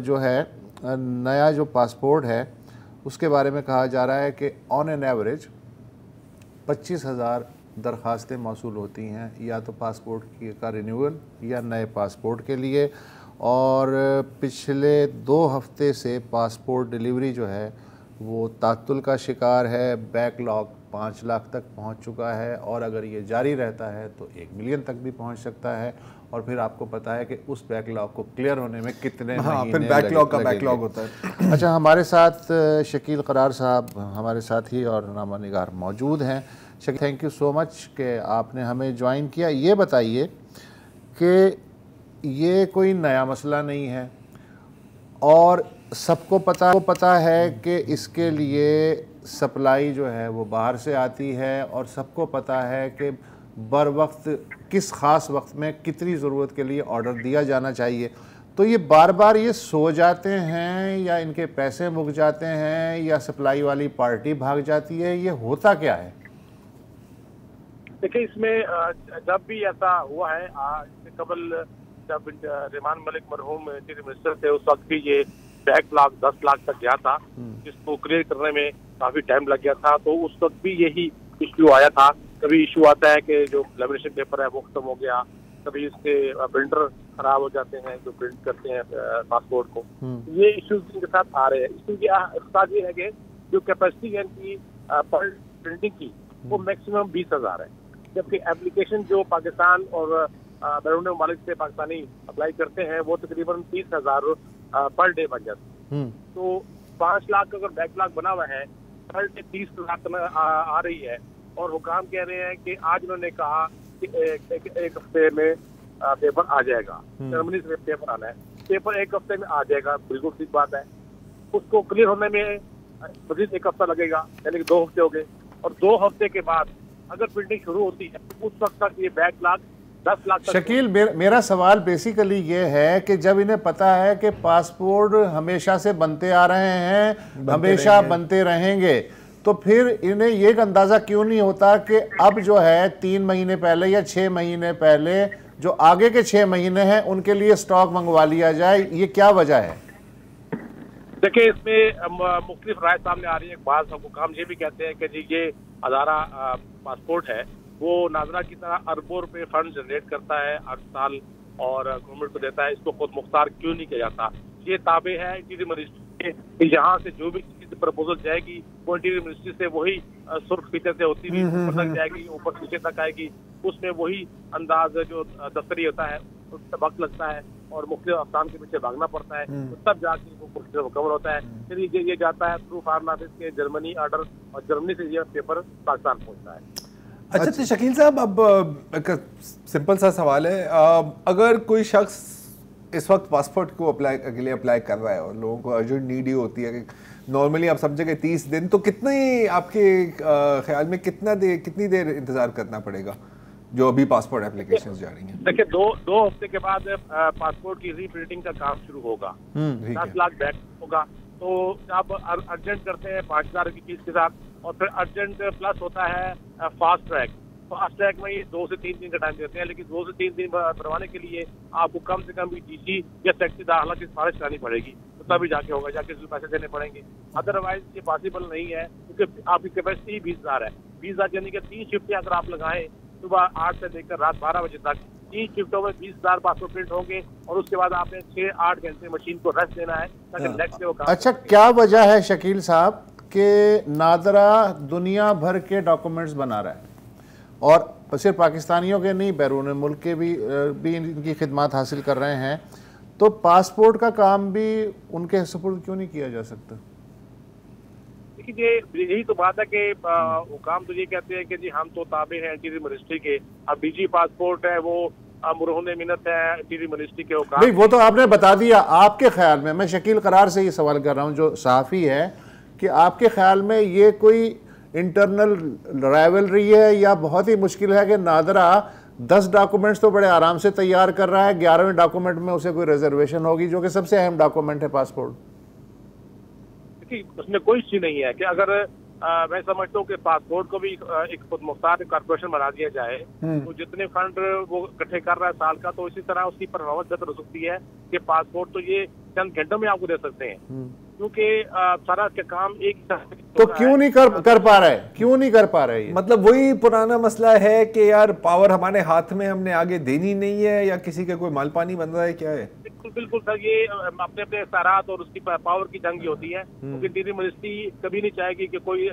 جو ہے نیا جو پاسپورٹ ہے اس کے بارے میں کہا جا رہا ہے کہ آن این ایوریج 25,000 درخواستیں موصول ہوتی ہیں یا تو پاسپورٹ کا رینیول یا نئے پاسپورٹ کے لیے. اور پچھلے 2 ہفتے سے پاسپورٹ ڈیلیوری جو ہے وہ تعطل کا شکار ہے. بیک لاگ 5 لاکھ تک پہنچ چکا ہے اور اگر یہ جاری رہتا ہے تو 1 ملین تک بھی پہنچ سکتا ہے. اور پھر آپ کو پتا ہے کہ اس بیک لاگ کو کلیئر ہونے میں کتنے مہینے بیک لاگ کا بیک لاگ ہوتا ہے. اچھا, ہمارے ساتھ شکیل قرار صاحب ہمارے ساتھی اور نامہ نگار موجود ہیں. شکیل, تھینک یو سو مچ کہ آپ نے ہمیں جوائن کیا. یہ بتائیے کہ یہ کوئی نیا مسئلہ نہیں ہے اور سب کو پتہ ہے کہ اس کے لیے سپلائی جو ہے وہ باہر سے آتی ہے اور سب کو پتہ ہے کہ بر وقت کس خاص وقت میں کتنی ضرورت کے لیے آرڈر دیا جانا چاہیے. تو یہ بار بار یہ سو جاتے ہیں یا ان کے پیسے مک جاتے ہیں یا سپلائی والی پارٹی بھاگ جاتی ہے، یہ ہوتا کیا ہے؟ دیکھیں اس میں جب بھی ایسا ہوا ہے، اس سے قبل جب ریحمان ملک مرحوم چیف منسٹر تھے اس وقت بھی یہ بیک لاک 10 لاکھ تک گیا تھا، جس کو کلیئر کرنے میں کافی ٹائم لگ گیا تھا. تو اس وقت بھی یہی ایشو آیا تھا. کبھی ایشو آتا ہے کہ جو لیمینیشن پیپر ہے وہ ختم ہو گیا، کبھی اس کے پرنٹر خراب ہو جاتے ہیں جو پرنٹ کرتے ہیں پاسپورٹ کو. یہ ایشوز ان کے ساتھ آ رہے ہیں. ایشو کی اقتصاد یہ ہے کہ جو کیپیسٹی ہے ان کی پر پرنٹنگ کی وہ میکسیمم 20,000 ہے، جبکہ اپلیکیشن جو پاکستان اور بیرون ممالک سے پاکستانی اپلائی کرتے ہیں وہ تقریباً 30,000 پر ڈے بن جاتے ہیں. تو 5 لاکھ اگر بیک لاک بنا ہوا ہے، پر ڈے 30 لاکھ آ رہی ہے. اور حکام کہہ رہے ہیں کہ آج انہوں نے کہا کہ ایک ہفتے میں پیپر آ جائے گا. جرمنی سے پیپر آنا ہے، پیپر ایک ہفتے میں آ جائے گا، بالکل ٹھیک بات ہے. اس کو کلیئر ہونے میں مزید 1 ہفتہ لگے گا، یعنی کہ 2 ہفتے ہو گئے. اور 2 ہفتے کے بعد اگر پرنٹنگ شروع ہوتی ہے اس وقت تک یہ بیک لاک 10 لاکھ. شکیل، میرا سوال بیسیکلی یہ ہے کہ جب انہیں پتا ہے کہ پاسپورٹ ہمیشہ سے بنتے آ رہے ہیں، ہمیشہ بنتے رہیں گے، تو پھر انہیں یہ اندازہ کیوں نہیں ہوتا کہ اب جو ہے 3 مہینے پہلے یا 6 مہینے پہلے جو آگے کے 6 مہینے ہیں ان کے لیے سٹاک منگوا لیا جائے؟ یہ کیا وجہ ہے؟ دیکھیں اس میں مختلف رائے سامنے آ رہی ہے. بعض حکام یہ بھی کہتے ہیں کہ جی یہ ادارہ پاسپورٹ ہے وہ ناظرہ کی طرح اربوں روپے فنڈ جنریٹ کرتا ہے ہر سال اور گورنمنٹ کو دیتا ہے، اس کو خود مختار کیوں نہیں کیا جاتا؟ یہ تابع ہے انٹیریئر منسٹری کے. یہاں سے جو بھی پرپوزل جائے گی وہ انٹیریئر منسٹری سے وہی سرخ فیچر سے ہوتی ہوئی اوپر تک جائے گی، اوپر نیچے تک آئے گی. اس میں وہی انداز جو دفتری ہوتا ہے اس سے وقت لگتا ہے اور مختلف افسان کے پیچھے بھاگنا پڑتا ہے، تب جا کے وہ مکمل ہوتا ہے. پھر یہ جاتا ہے تھرو فارن آفس کے جرمنی آرڈر، اور جرمنی سے یہ پیپر پاکستان پہنچتا ہے. اچھا تو شکیل صاحب، اب ایک سمپل سا سوال ہے، اگر کوئی شخص اس وقت پاسپورٹ کو اپلائی کر رہا ہے اور لوگوں کو ارجنٹ نیڈ ہی ہوتی ہے کہ نارملی آپ سمجھے کہ 30 دن، تو کتنے آپ کے خیال میں کتنی دیر انتظار کرنا پڑے گا جو ابھی پاسپورٹ اپلیکیشنز جا رہی ہیں؟ دیکھیں 2 ہفتے کے بعد پاسپورٹ کی ری پرنٹنگ کا کام شروع ہوگا، 10 لاکھ بیک ہوگا. تو آپ ارجنٹ کرتے ہیں 5,000 کی فیس کے ساتھ، اور پھر ارجنٹ پلس ہوتا ہے فاسٹ ٹریک. فاسٹ ٹریک میں یہ 2 سے 3 دن کا ٹائم دیتے ہیں، لیکن 2 سے 3 دن بھروانے کے لیے آپ کو کم سے کم بھی ڈی سی یا سیکٹری داخلہ کی سفارش کرانی پڑے گی، تو تبھی جا کے ہوگا، جا کے پیسے دینے پڑیں گے. ادروائز یہ پاسبل نہیں ہے کیونکہ آپ کی کیپیسٹی 20,000 ہے. 20,000 یعنی کہ 3 شفٹیں اگر آپ لگائیں صبح 8 سے لے کر رات 12 بجے تک، 3 شفٹوں میں 20,000 پاسپورٹ پرنٹ ہوں گے، اور اس کے بعد آپ نے 6-8 گھنٹے مشین کو ریسٹ دینا ہے تاکہ نیکسٹ ڈے وہ کام. اچھا، کیا وجہ ہے شکیل صاحب کہ نادرہ دنیا بھر کے ڈاکومنٹس بنا رہا ہے، اور صرف پاکستانیوں کے نہیں بیرون ملک کے بھی ان کی خدمات حاصل کر رہے ہیں، تو پاسپورٹ کا کام بھی ان کے سپرد کیوں نہیں کیا جا سکتا؟ دیکھیے یہی تو بات ہے کہ حکام تو یہ کہتے ہیں کہ جی ہم تو تابع ہیں انٹیریئر منسٹری کے. اب ڈی جی پاسپورٹ ہے وہ مرہون منت ہے انٹیریئر منسٹری کے حکام. نہیں، وہ تو آپ نے بتا دیا. آپ کے خیال میں شکیل قرار سے یہ سوال کر رہا ہوں جو صحافی ہے، کہ آپ کے خیال میں یہ کوئی انٹرنل رائیولری ہے یا بہت ہی مشکل ہے کہ نادرہ 10 ڈاکومنٹس تو بڑے آرام سے تیار کر رہا ہے، 11ویں ڈاکومنٹ میں اسے کوئی ریزرویشن ہوگی جو کہ سب سے اہم ڈاکومنٹ ہے پاسپورٹ؟ اس میں کوئی چیز نہیں ہے کہ اگر میں سمجھتا ہوں کہ پاسپورٹ کو بھی ایک خود مختار کارپوریشن بنا دیا جائے تو جتنے فنڈ وہ اکٹھے کر رہا ہے سال کا، تو اسی طرح اس کی پرفارمنس بہتر ہو سکتی ہے کہ پاسپورٹ تو یہ چند گھنٹوں میں آپ کو دے سکتے ہیں، کیونکہ سارا کا کام ایک تو کیوں نہیں کر پا رہا ہے؟ کیوں نہیں کر پا رہے ہیں؟ مطلب وہی پرانا مسئلہ ہے کہ یار پاور ہمارے ہاتھ میں، ہم نے آگے دینی نہیں ہے، یا کسی کا کوئی مال پانی بن رہا ہے، کیا ہے؟ بالکل سر، یہ اپنے اپنے اختیارات اور اس کی پاور کی جنگ ہوتی ہے، کیونکہ انٹیریئر منسٹری کبھی نہیں چاہے گی کہ کوئی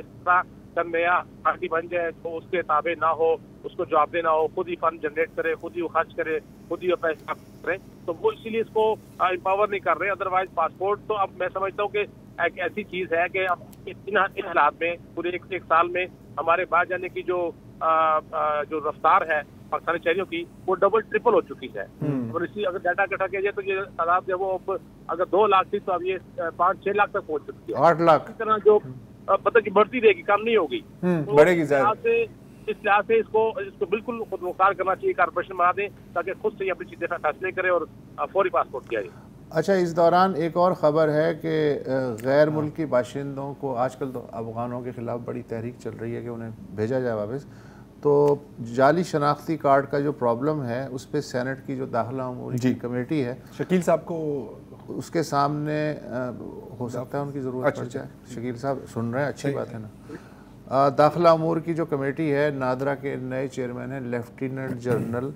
نیا پارٹی بن جائے تو اس کے تابع نہ ہو، اس کو جواب دینا ہو، خود ہی فنڈ جنریٹ کرے، خود ہی وہ خرچ کرے، خود ہی وہ پیسہ کرے. تو وہ اسی لیے اس کو امپاور نہیں کر رہے. ادروائز پاسپورٹ تو اب میں سمجھتا ہوں کہ ایک ایسی چیز ہے کہ اب ان حالات میں پورے ایک سال میں ہمارے باہر جانے کی جو رفتار ہے پاکستانی شہریوں کی وہ ڈبل ٹرپل ہو چکی ہے. اور اسی اگر ڈیٹا اکٹھا کیا جائے تو یہ تعداد جو وہ اگر 2 لاکھ تھی تو اب یہ 5-6 لاکھ تک پہنچ چکی ہے. 8 لاکھ اسی طرح جو مطلب کہ بڑھتی رہے گی، کم نہیں ہوگی. بڑھے گی زیادہ. اس لحاظ سے اس کو بالکل خود مختار کرنا چاہیے، کارپوریشن بنا دیں تاکہ خود سے ہی اپنی چیزیں فیصلے کرے اور فوری پاسپورٹ کیا جائے. اچھا، اس دوران ایک اور خبر ہے کہ غیر ملکی باشندوں کو آج کل تو افغانوں کے خلاف بڑی تحریک چل رہی ہے کہ انہیں بھیجا جائے واپس، تو جعلی شناختی کارڈ کا جو پرابلم ہے اس پہ سینٹ کی جو داخلہ امور کی کمیٹی ہے، شکیل صاحب کو اس کے سامنے ہو سکتا ہے ان کی ضرورت پڑ جائے. شکیل صاحب سن رہے ہیں؟ اچھی بات ہے نا. داخلہ امور کی جو کمیٹی ہے، نادرا کے نئے چیئرمین ہیں لیفٹیننٹ جنرل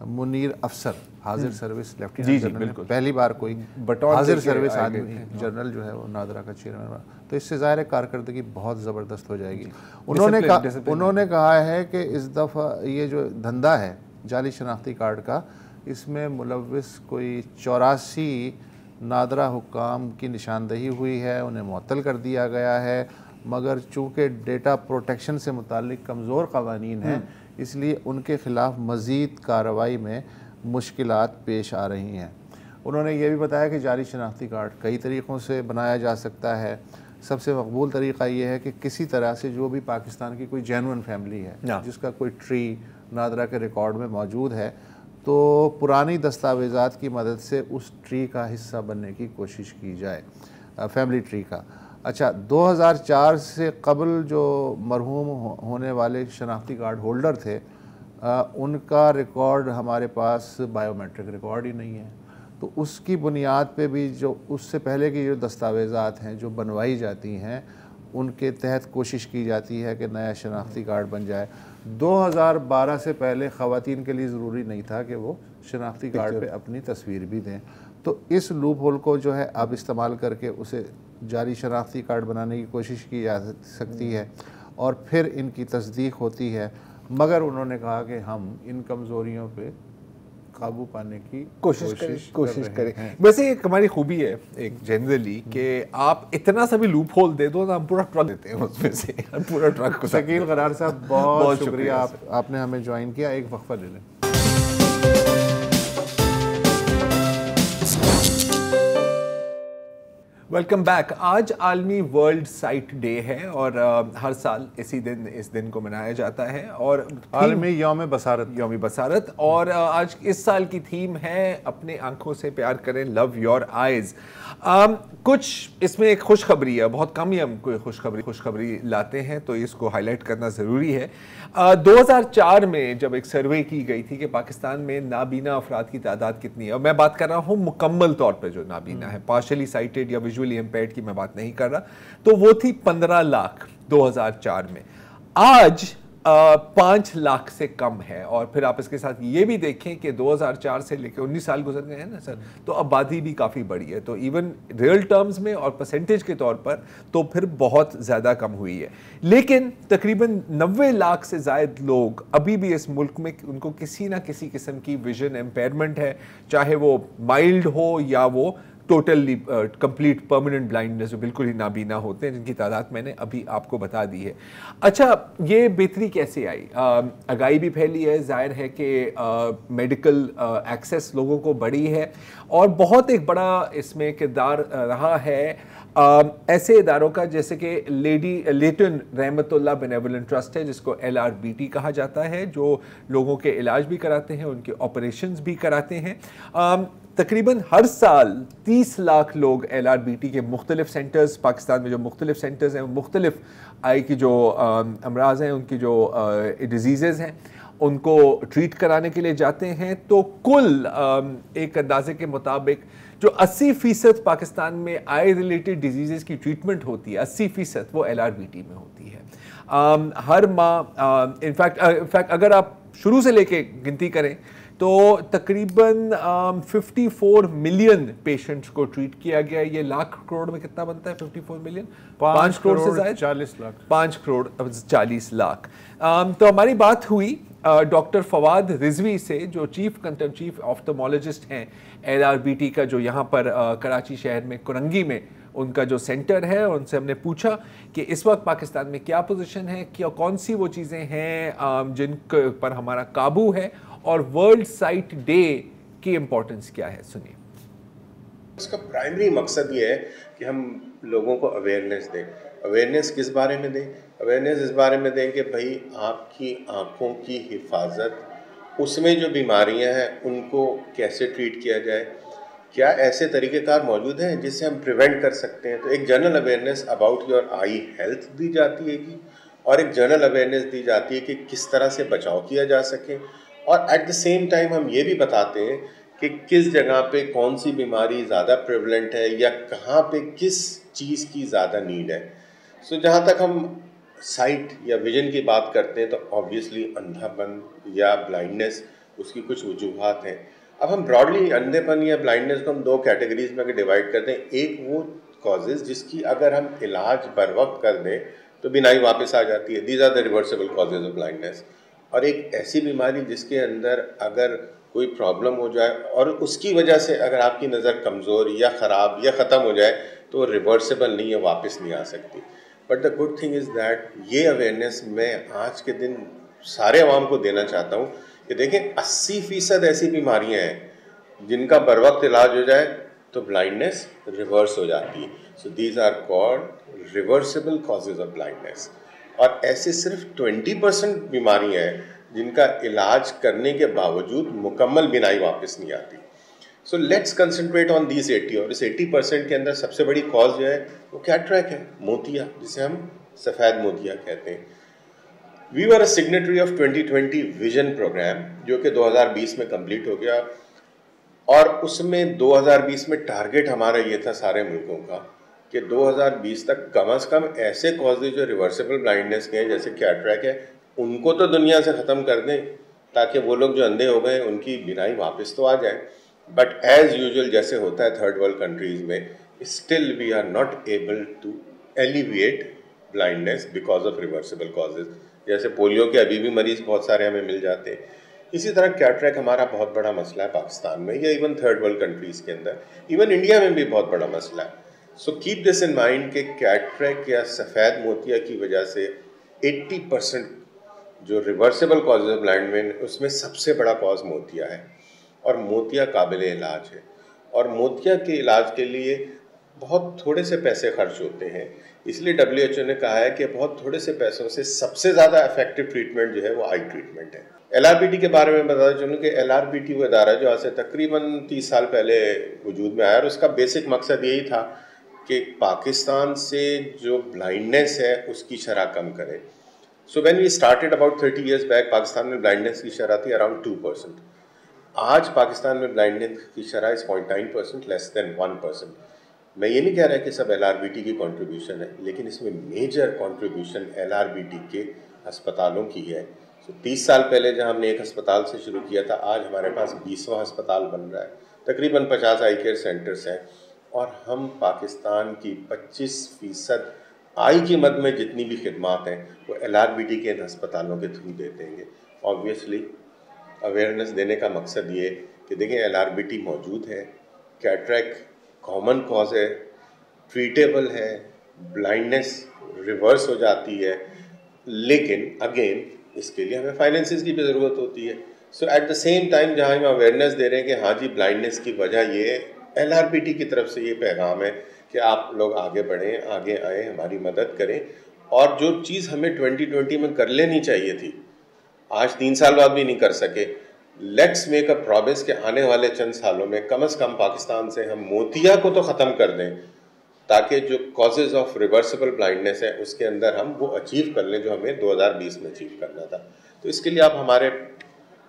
منیر افسر، حاضر سروس لیفٹیننٹ جنرل، پہلی بار کوئی حاضر سروس آدمی جنرل جو ہے وہ نادرا کا چیئرمین بنا، تو اس سے ظاہر کارکردگی بہت زبردست ہو جائے گی. انہوں نے کہا ہے کہ اس دفعہ یہ جو دھندا ہے جعلی شناختی کارڈ کا، اس میں ملوث کوئی 84 نادرا حکام کی نشاندہی ہوئی ہے، انہیں معطل کر دیا گیا ہے، مگر چونکہ ڈیٹا پروٹیکشن سے متعلق کمزور قوانین ہیں اس لیے ان کے خلاف مزید کارروائی میں مشکلات پیش آ رہی ہیں. انہوں نے یہ بھی بتایا کہ جعلی شناختی کارڈ کئی طریقوں سے بنایا جا سکتا ہے. سب سے مقبول طریقہ یہ ہے کہ کسی طرح سے جو بھی پاکستان کی کوئی جینون فیملی ہے جس کا کوئی ٹری نادرا کے ریکارڈ میں موجود ہے، تو پرانی دستاویزات کی مدد سے اس ٹری کا حصہ بننے کی کوشش کی جائے، فیملی ٹری کا. اچھا، 2004 سے قبل جو مرحوم ہونے والے شناختی کارڈ ہولڈر تھے ان کا ریکارڈ ہمارے پاس بائیو میٹرک ریکارڈ ہی نہیں ہے، تو اس کی بنیاد پہ بھی جو اس سے پہلے کی جو دستاویزات ہیں جو بنوائی جاتی ہیں ان کے تحت کوشش کی جاتی ہے کہ نیا شناختی کارڈ بن جائے. 2012 سے پہلے خواتین کے لیے ضروری نہیں تھا کہ وہ شناختی کارڈ پہ اپنی تصویر بھی دیں، تو اس لوپ ہول کو جو ہے اب استعمال کر کے اسے جعلی شناختی کارڈ بنانے کی کوشش کی جا سکتی ہے اور پھر ان کی تصدیق ہوتی ہے. مگر انہوں نے کہا کہ ہم ان کمزوریوں پہ قابو پانے کی کوشش کریں. ویسے ایک ہماری خوبی ہے ایک جنرلی کہ آپ اتنا سا بھی لوپ ہول دے دو تو ہم پورا ٹرک دیتے ہیں اس میں سے، پورا ٹرک. شکیل قرار صاحب بہت شکریہ، آپ نے ہمیں جوائن کیا. ایک وقفہ لے لیں. Welcome back. آج عالمی ورلڈ سائٹ ڈے ہے اور ہر سال اس دن کو منایا جاتا ہے، اور عالمی یوم بصارت. اور آج اس سال کی تھیم ہے اپنے آنکھوں سے پیار کریں، لو یور آئیز. کچھ اس میں ایک خوشخبری ہے، بہت کم ہی ہم کوئی خوشخبری لاتے ہیں تو اس کو ہائی لائٹ کرنا ضروری ہے. 2004 میں جب ایک سروے کی گئی تھی کہ پاکستان میں نابینا افراد کی تعداد کتنی ہے، اور میں بات کر رہا ہوں مکمل طور پہ جو نابینا ہے، پارشلی سائٹڈ یا ویژولی امپیئرڈ کی میں بات نہیں کر رہا، تو وہ تھی 15 لاکھ 2004 میں. آج 5 لاکھ سے کم ہے. اور پھر آپ اس کے ساتھ یہ بھی دیکھیں کہ 2004 سے لے کے 19 سال گزر گئے ہیں نا سر، تو آبادی بھی کافی بڑی ہے، تو ایون ریئل ٹرمز میں اور پرسنٹیج کے طور پر تو پھر بہت زیادہ کم ہوئی ہے. لیکن تقریباً 90 لاکھ سے زائد لوگ ابھی بھی اس ملک میں ان کو کسی نہ کسی قسم کی ویژن امپیئرمنٹ ہے، چاہے وہ مائلڈ ہو یا وہ ٹوٹلی کمپلیٹ پرماننٹ بلائنڈنس، جو بالکل ہی نابینا ہوتے ہیں، جن کی تعداد میں نے ابھی آپ کو بتا دی ہے. اچھا، یہ بہتری کیسے آئی؟ آگاہی بھی پھیلی ہے، ظاہر ہے کہ میڈیکل ایکسیس لوگوں کو بڑی ہے، اور بہت ایک بڑا اس میں کردار رہا ہے ایسے اداروں کا جیسے کہ لیٹن رحمت اللہ بینیولنٹ ٹرسٹ ہے، جس کو LRBT کہا جاتا ہے، جو لوگوں کے علاج بھی کراتے ہیں، ان کے آپریشنز بھی کراتے ہیں. تقریباً ہر سال 30 لاکھ لوگ LRBT کے مختلف سینٹرز، پاکستان میں جو مختلف سینٹرز ہیں، مختلف آئی کی جو امراض ہیں، ان کی جو ڈیزیزز ہیں، ان کو ٹریٹ کرانے کے لیے جاتے ہیں. تو کل ایک اندازے کے مطابق جو 80% پاکستان میں آئی ریلیٹڈ ڈیزیزز کی ٹریٹمنٹ ہوتی ہے، 80% وہ LRBT میں ہوتی ہے. ہر ماہ انفیکٹ اگر آپ شروع سے لے کے گنتی کریں تو تقریباً 54 ملین پیشنٹس کو ٹریٹ کیا گیا. یہ لاکھ کروڑ میں کتنا بنتا ہے 54 ملین؟ 5 کروڑ سے زائد 40 لاکھ 5 کروڑ 40 لاکھ. تو ہماری بات ہوئی ڈاکٹر فواد رضوی سے، جو چیف آفٹھالمولوجسٹ ہیں LRBT کا، جو یہاں پر کراچی شہر میں کرنگی میں ان کا جو سینٹر ہے. ان سے ہم نے پوچھا کہ اس وقت پاکستان میں کیا پوزیشن ہے، کیا کون سی وہ چیزیں ہیں جن پر ہمارا قابو ہے، اور ورلڈ سائٹ ڈے کی امپورٹنس کیا ہے. سنیے. اس کا پرائمری مقصد یہ ہے کہ ہم لوگوں کو اویئرنیس دیں. اویئرنیس کس بارے میں دیں؟ اویئرنیس اس بارے میں دیں کہ بھائی آپ کی آنکھوں کی حفاظت، اس میں جو بیماریاں ہیں ان کو کیسے ٹریٹ کیا جائے، کیا ایسے طریقہ کار موجود ہیں جس سے ہم پریونٹ کر سکتے ہیں. تو ایک general awareness about your eye health دی جاتی ہے گی, اور ایک جنرل اویئرنیس دی جاتی ہے کہ کس طرح سے بچاؤ کیا جا سکے, اور ایٹ دا سیم ٹائم ہم یہ بھی بتاتے ہیں کہ کس جگہ پہ کون سی بیماری زیادہ پریولنٹ ہے یا کہاں پہ کس چیز کی زیادہ نیڈ ہے. سو جہاں تک ہم سائٹ یا ویژن کی بات کرتے ہیں تو آبویسلی اندھا پن یا بلائنڈنیس اس کی کچھ وجوہات ہیں. اب ہم براڈلی اندھے پن یا بلائنڈنیس کو ہم 2 کیٹیگریز میں ڈیوائڈ کرتے ہیں. ایک وہ کازز جس کی اگر ہم علاج بر وقت کر دیں تو بینائی واپس آ جاتی ہے, these are the reversible causes of blindness. اور ایک ایسی بیماری جس کے اندر اگر کوئی پرابلم ہو جائے اور اس کی وجہ سے اگر آپ کی نظر کمزور یا خراب یا ختم ہو جائے تو وہ ریورسیبل نہیں ہے, واپس نہیں آ سکتی. But the good thing is that یہ اویئرنیس میں آج کے دن سارے عوام کو دینا چاہتا ہوں کہ دیکھیں 80% ایسی بیماریاں ہیں جن کا بر وقت علاج ہو جائے تو بلائنڈنیس ریورس ہو جاتی ہے. So these are called reversible causes of blindness. اور ایسے صرف 20% بیماریاں ہیں جن کا علاج کرنے کے باوجود مکمل بینائی واپس نہیں آتی. So let's concentrate on these 80, اور اس 80% کے اندر سب سے بڑی کاز جو ہے وہ کیٹریک ہے, موتیا, جسے ہم سفید موتیا کہتے ہیں. وی ور اے سگنیٹری آف 2020 ویژن پروگرام جو کہ 2020 میں کمپلیٹ ہو گیا, اور اس میں 2020 میں ٹارگیٹ ہمارا یہ تھا سارے ملکوں کا کہ 2020 تک کم از کم ایسے کازز جو ریورسیبل بلائنڈنیس کے ہیں جیسے کیٹریک ہے ان کو تو دنیا سے ختم کر دیں تاکہ وہ لوگ جو اندھے ہو گئے ان کی بینائی واپس تو آ جائے. بٹ ایز یوزول جیسے ہوتا ہے تھرڈ ورلڈ کنٹریز میں, still we are not able to elevate blindness because of reversible causes. جیسے پولیو کے ابھی بھی مریض بہت سارے ہمیں مل جاتے ہیں. اسی طرح کیٹریک ہمارا بہت بڑا مسئلہ ہے پاکستان میں یا ایون تھرڈ ورلڈ کنٹریز کے اندر, ایون انڈیا میں بھی بہت بڑا مسئلہ ہے. So keep this in mind کہ کیٹریک یا سفید موتیا کی وجہ سے 80% جو ریورسیبل کازز آف بلائنڈنس اس میں سب سے بڑا کاز موتیا ہے, اور موتیا قابل علاج ہے. اور موتیا کے علاج کے لیے بہت تھوڑے سے پیسے خرچ ہوتے ہیں. اس لیے WHO نے کہا ہے کہ بہت تھوڑے سے پیسوں سے سب سے زیادہ افیکٹو ٹریٹمنٹ جو ہے وہ آئی ٹریٹمنٹ ہے. LRBT کے بارے میں بتانا چاہوں کہ LRBT وہ ادارہ جو آج سے تقریباً 30 سال پہلے وجود میں آیا, اور اس کا بیسک مقصد یہی تھا کہ پاکستان سے جو بلائنڈنیس ہے اس کی شرح کم کرے. So when we started about 30 years back Pakistan میں بلائنڈنیس کی شرح تھی اراؤنڈ 2%. آج پاکستان میں بلائنڈنیس کی شرح 0.9%, لیس دین 1%. میں یہ نہیں کہہ رہا کہ سب LRBT کی کنٹریبیوشن ہے, لیکن اس میں میجر کنٹریبیوشن LRBT کے ہسپتالوں کی ہے. 30 سال پہلے جب ہم نے ایک ہسپتال سے شروع کیا تھا, آج ہمارے پاس 20واں ہسپتال بن رہا ہے, تقریباً 50 آئی کیئر سینٹرز ہیں, اور ہم پاکستان کی 25% آئی کی مد میں جتنی بھی خدمات ہیں وہ LRBT کے ہسپتالوں کے تھرو دیتے ہیں. آبویسلی اویئرنیس دینے کا مقصد یہ کہ دیکھیں LRBT موجود ہے, کیٹریک کامن کاز ہے, ٹریٹیبل ہے, بلائنڈنیس ریورس ہو جاتی ہے, لیکن اگین اس کے لیے ہمیں فائنینسز کی بھی ضرورت ہوتی ہے. So at the same time جہاں ہم اویئرنیس دے رہے ہیں کہ ہاں جی بلائنڈنیس کی وجہ یہ ہے, LRBT کی طرف سے یہ پیغام ہے کہ آپ لوگ آگے بڑھیں, آگے آئیں, ہماری مدد کریں, اور جو چیز ہمیں 2020 میں کر لینی چاہیے تھی آج 3 سال بعد بھی نہیں کر سکے, لیٹس میک اے پرومس کہ آنے والے چند سالوں میں کم از کم پاکستان سے ہم موتیا کو تو ختم کر دیں, تاکہ جو کازز آف ریورسیبل بلائنڈنیس ہے اس کے اندر ہم وہ اچیو کر لیں جو ہمیں 2020 میں اچیو کرنا تھا. تو اس کے لیے آپ ہمارے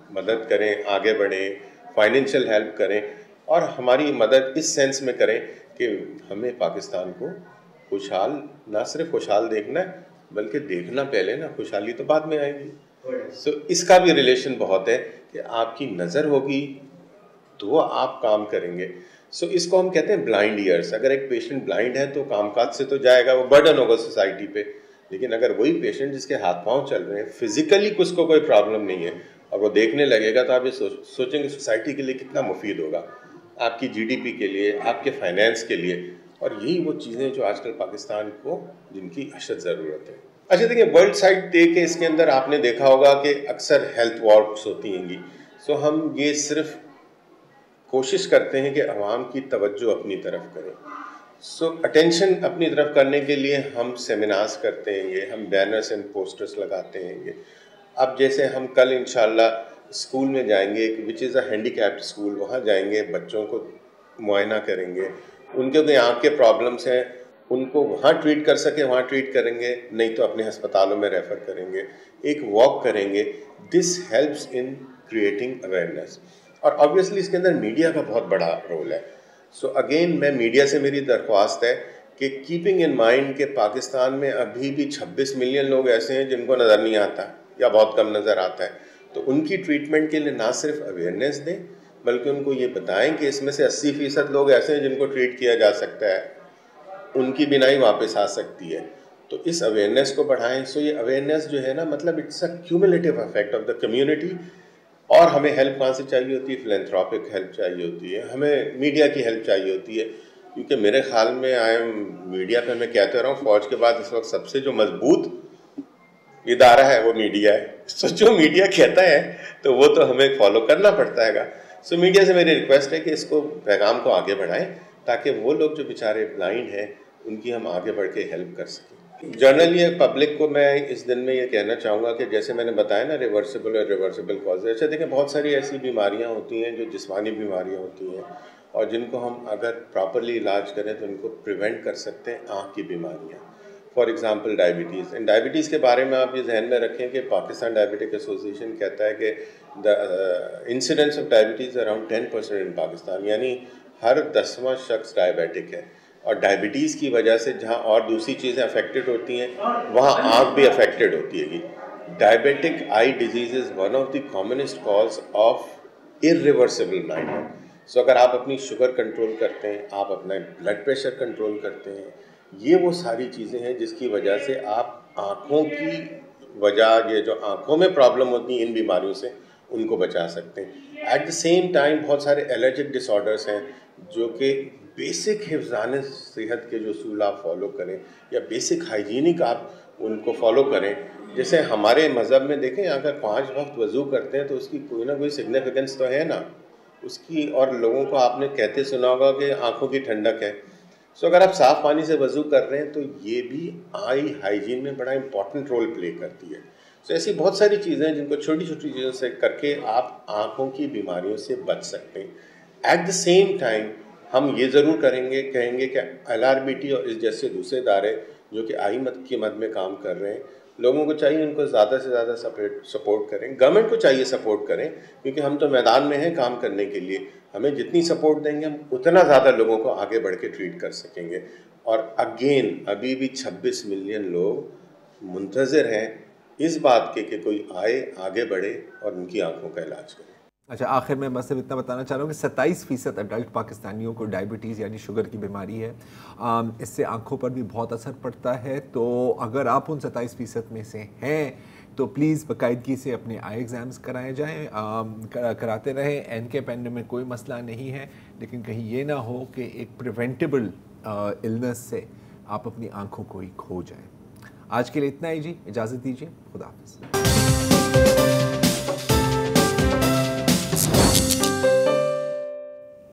مدد کریں, آگے بڑھیں, فائنینشیل ہیلپ کریں, اور ہماری مدد اس سینس میں کریں کہ ہمیں پاکستان کو خوشحال, نہ صرف خوشحال دیکھنا ہے بلکہ دیکھنا پہلے نا, خوشحالی تو بعد میں آئے گی. سو اس کا بھی ریلیشن بہت ہے کہ آپ کی نظر ہوگی تو آپ کام کریں گے. سو اس کو ہم کہتے ہیں بلائنڈ ایئرس. اگر ایک پیشنٹ بلائنڈ ہے تو کام کاج سے تو جائے گا, وہ برڈن ہوگا سوسائٹی پہ, لیکن اگر وہی پیشنٹ جس کے ہاتھ پاؤں چل رہے ہیں, فزیکلی اس کو کوئی پرابلم نہیں ہے, اور وہ دیکھنے لگے گا تو آپ یہ سوچیں گے سوسائٹی کے لیے کتنا مفید ہوگا, آپ کی GDP کے لیے, آپ کے فائنینس کے لیے. اور یہی وہ چیزیں جو آج کل پاکستان کو جن کی اشد ضرورت ہے. اچھا دیکھیں, ورلڈ سائٹ ڈے کے اس کے اندر آپ نے دیکھا ہوگا کہ اکثر ہیلتھ واکس ہوتی ہیں گی. سو ہم یہ صرف کوشش کرتے ہیں کہ عوام کی توجہ اپنی طرف کریں. سو اٹینشن اپنی طرف کرنے کے لیے ہم سیمینارز کرتے ہیں گے, ہم بینرز اینڈ پوسٹرز لگاتے ہیں گے. اب جیسے ہم کل انشاءاللہ اسکول میں جائیں گے, وچ از اے ہینڈی کیپڈ اسکول, وہاں جائیں گے, بچوں کو معائنہ کریں گے. ان کے کوئی آنکھ کے پرابلمس ہیں ان کو وہاں ٹریٹ کر سکیں وہاں ٹریٹ کریں گے, نہیں تو اپنے ہسپتالوں میں ریفر کریں گے, ایک واک کریں گے. This helps in creating awareness. اور آبویسلی اس کے اندر میڈیا کا بہت بڑا رول ہے. سو اگین میں میڈیا سے میری درخواست ہے کہ کیپنگ ان مائنڈ کہ پاکستان میں ابھی بھی 26 ملین لوگ ایسے ہیں جن کو نظر نہیں آتا یا بہت کم نظر آتا ہے, تو ان کی ٹریٹمنٹ کے لیے نہ صرف اویئرنیس دیں بلکہ ان کو یہ بتائیں کہ اس میں سے 80% لوگ ایسے ہیں جن کو ٹریٹ کیا جا سکتا ہے, ان کی بینائی واپس آ سکتی ہے. تو اس اویئرنیس کو بڑھائیں. سو یہ اویئرنیس جو ہے نا, مطلب it's a cumulative effect of the community. اور ہمیں ہیلپ کہاں سے چاہیے ہوتی ہے؟ فلینتھراپک ہیلپ چاہیے ہوتی ہے, ہمیں میڈیا کی ہیلپ چاہیے ہوتی ہے, کیونکہ میرے خیال میں میڈیا پہ میں کہتا رہا ہوں فوج کے بعد اس وقت سب سے جو مضبوط ادارہ ہے وہ میڈیا ہے. سو جو میڈیا کہتا ہے تو وہ تو ہمیں فالو کرنا پڑتا ہے گا. سو میڈیا سے میری ریکویسٹ ہے کہ اس کو پیغام کو آگے بڑھائیں تاکہ وہ لوگ جو بیچارے بلائنڈ ہیں ان کی ہم آگے بڑھ کے ہیلپ کر سکیں. جنرلی پبلک کو میں اس دن میں یہ کہنا چاہوں گا کہ جیسے میں نے بتایا نا ریورسیبل اور ریورسیبل کاز, اچھا دیکھیں بہت ساری ایسی بیماریاں ہوتی ہیں جو جسمانی بیماریاں ہوتی ہیں اور جن کو ہم اگر پراپرلی علاج کریں تو ان کو پریونٹ کر سکتے ہیں. آنکھ کی بیماریاں, for example diabetes. In diabetes کے بارے میں آپ یہ ذہن میں رکھیں کہ پاکستان ڈائبٹک ایسوسیشن کہتا ہے کہ the incidence of diabetes around 10% ان پاکستان, یعنی ہر 10واں شخص ڈائبیٹک ہے. اور ڈائبٹیز کی وجہ سے جہاں اور دوسری چیزیں افیکٹڈ ہوتی ہیں وہاں آنکھ بھی افیکٹڈ ہوتی ہے. Diabetic eye disease is one of the commonest cause of irreversible blindness. So اگر آپ اپنی شوگر کنٹرول کرتے ہیں, آپ اپنا بلڈ پریشر کنٹرول کرتے ہیں, یہ وہ ساری چیزیں ہیں جس کی وجہ سے آپ آنکھوں کی وجہ, یہ جو آنکھوں میں پرابلم ہوتی ہیں ان بیماریوں سے, ان کو بچا سکتے ہیں. ایٹ دا سیم ٹائم بہت سارے الرجک ڈس آرڈرس ہیں جو کہ بیسک حفظان صحت کے جو اصول آپ فالو کریں یا بیسک ہائیجینک آپ ان کو فالو کریں. جیسے ہمارے مذہب میں دیکھیں اگر 5 وقت وضو کرتے ہیں تو اس کی کوئی نہ کوئی سگنیفیکنس تو ہے نا اس کی, اور لوگوں کو آپ نے کہتے سنا ہوگا کہ آنکھوں کی ٹھنڈک ہے. سو اگر آپ صاف پانی سے وضو کر رہے ہیں تو یہ بھی آئی ہائیجین میں بڑا امپورٹنٹ رول پلے کرتی ہے. سو ایسی بہت ساری چیزیں ہیں جن کو چھوٹی چھوٹی چیزوں سے کر کے آپ آنکھوں کی بیماریوں سے بچ سکتے ہیں. ایٹ دا سیم ٹائم ہم یہ ضرور کہیں گے کہ LRBT اور اس جیسے دوسرے ادارے جو کہ آئی کی مد میں کام کر رہے ہیں, لوگوں کو چاہیے ان کو زیادہ سے زیادہ سپورٹ کریں. گورنمنٹ کو چاہیے سپورٹ کریں کیونکہ ہم تو میدان میں ہیں کام کرنے کے لیے. ہمیں جتنی سپورٹ دیں گے ہم اتنا زیادہ لوگوں کو آگے بڑھ کے ٹریٹ کر سکیں گے. اور اگین ابھی بھی 26 ملین لوگ منتظر ہیں اس بات کے کہ کوئی آئے, آگے بڑھے اور ان کی آنکھوں کا علاج کرے. اچھا آخر میں بس اتنا بتانا چاہ رہا ہوں کہ 27% اڈلٹ پاکستانیوں کو ڈائبٹیز یعنی شوگر کی بیماری ہے. اس سے آنکھوں پر بھی بہت اثر پڑتا ہے. تو اگر آپ ان 27% میں سے ہیں تو پلیز باقاعدگی سے اپنے آئی ایگزامز کرائے جائیں, کراتے رہیں. NK پہننے میں کوئی مسئلہ نہیں ہے, لیکن کہیں یہ نہ ہو کہ ایک پریونٹیبل النس سے آپ اپنی آنکھوں کو ہی کھو جائیں. آج کے لیے اتنا ہی جی, اجازت دیجیے, خدا حافظ.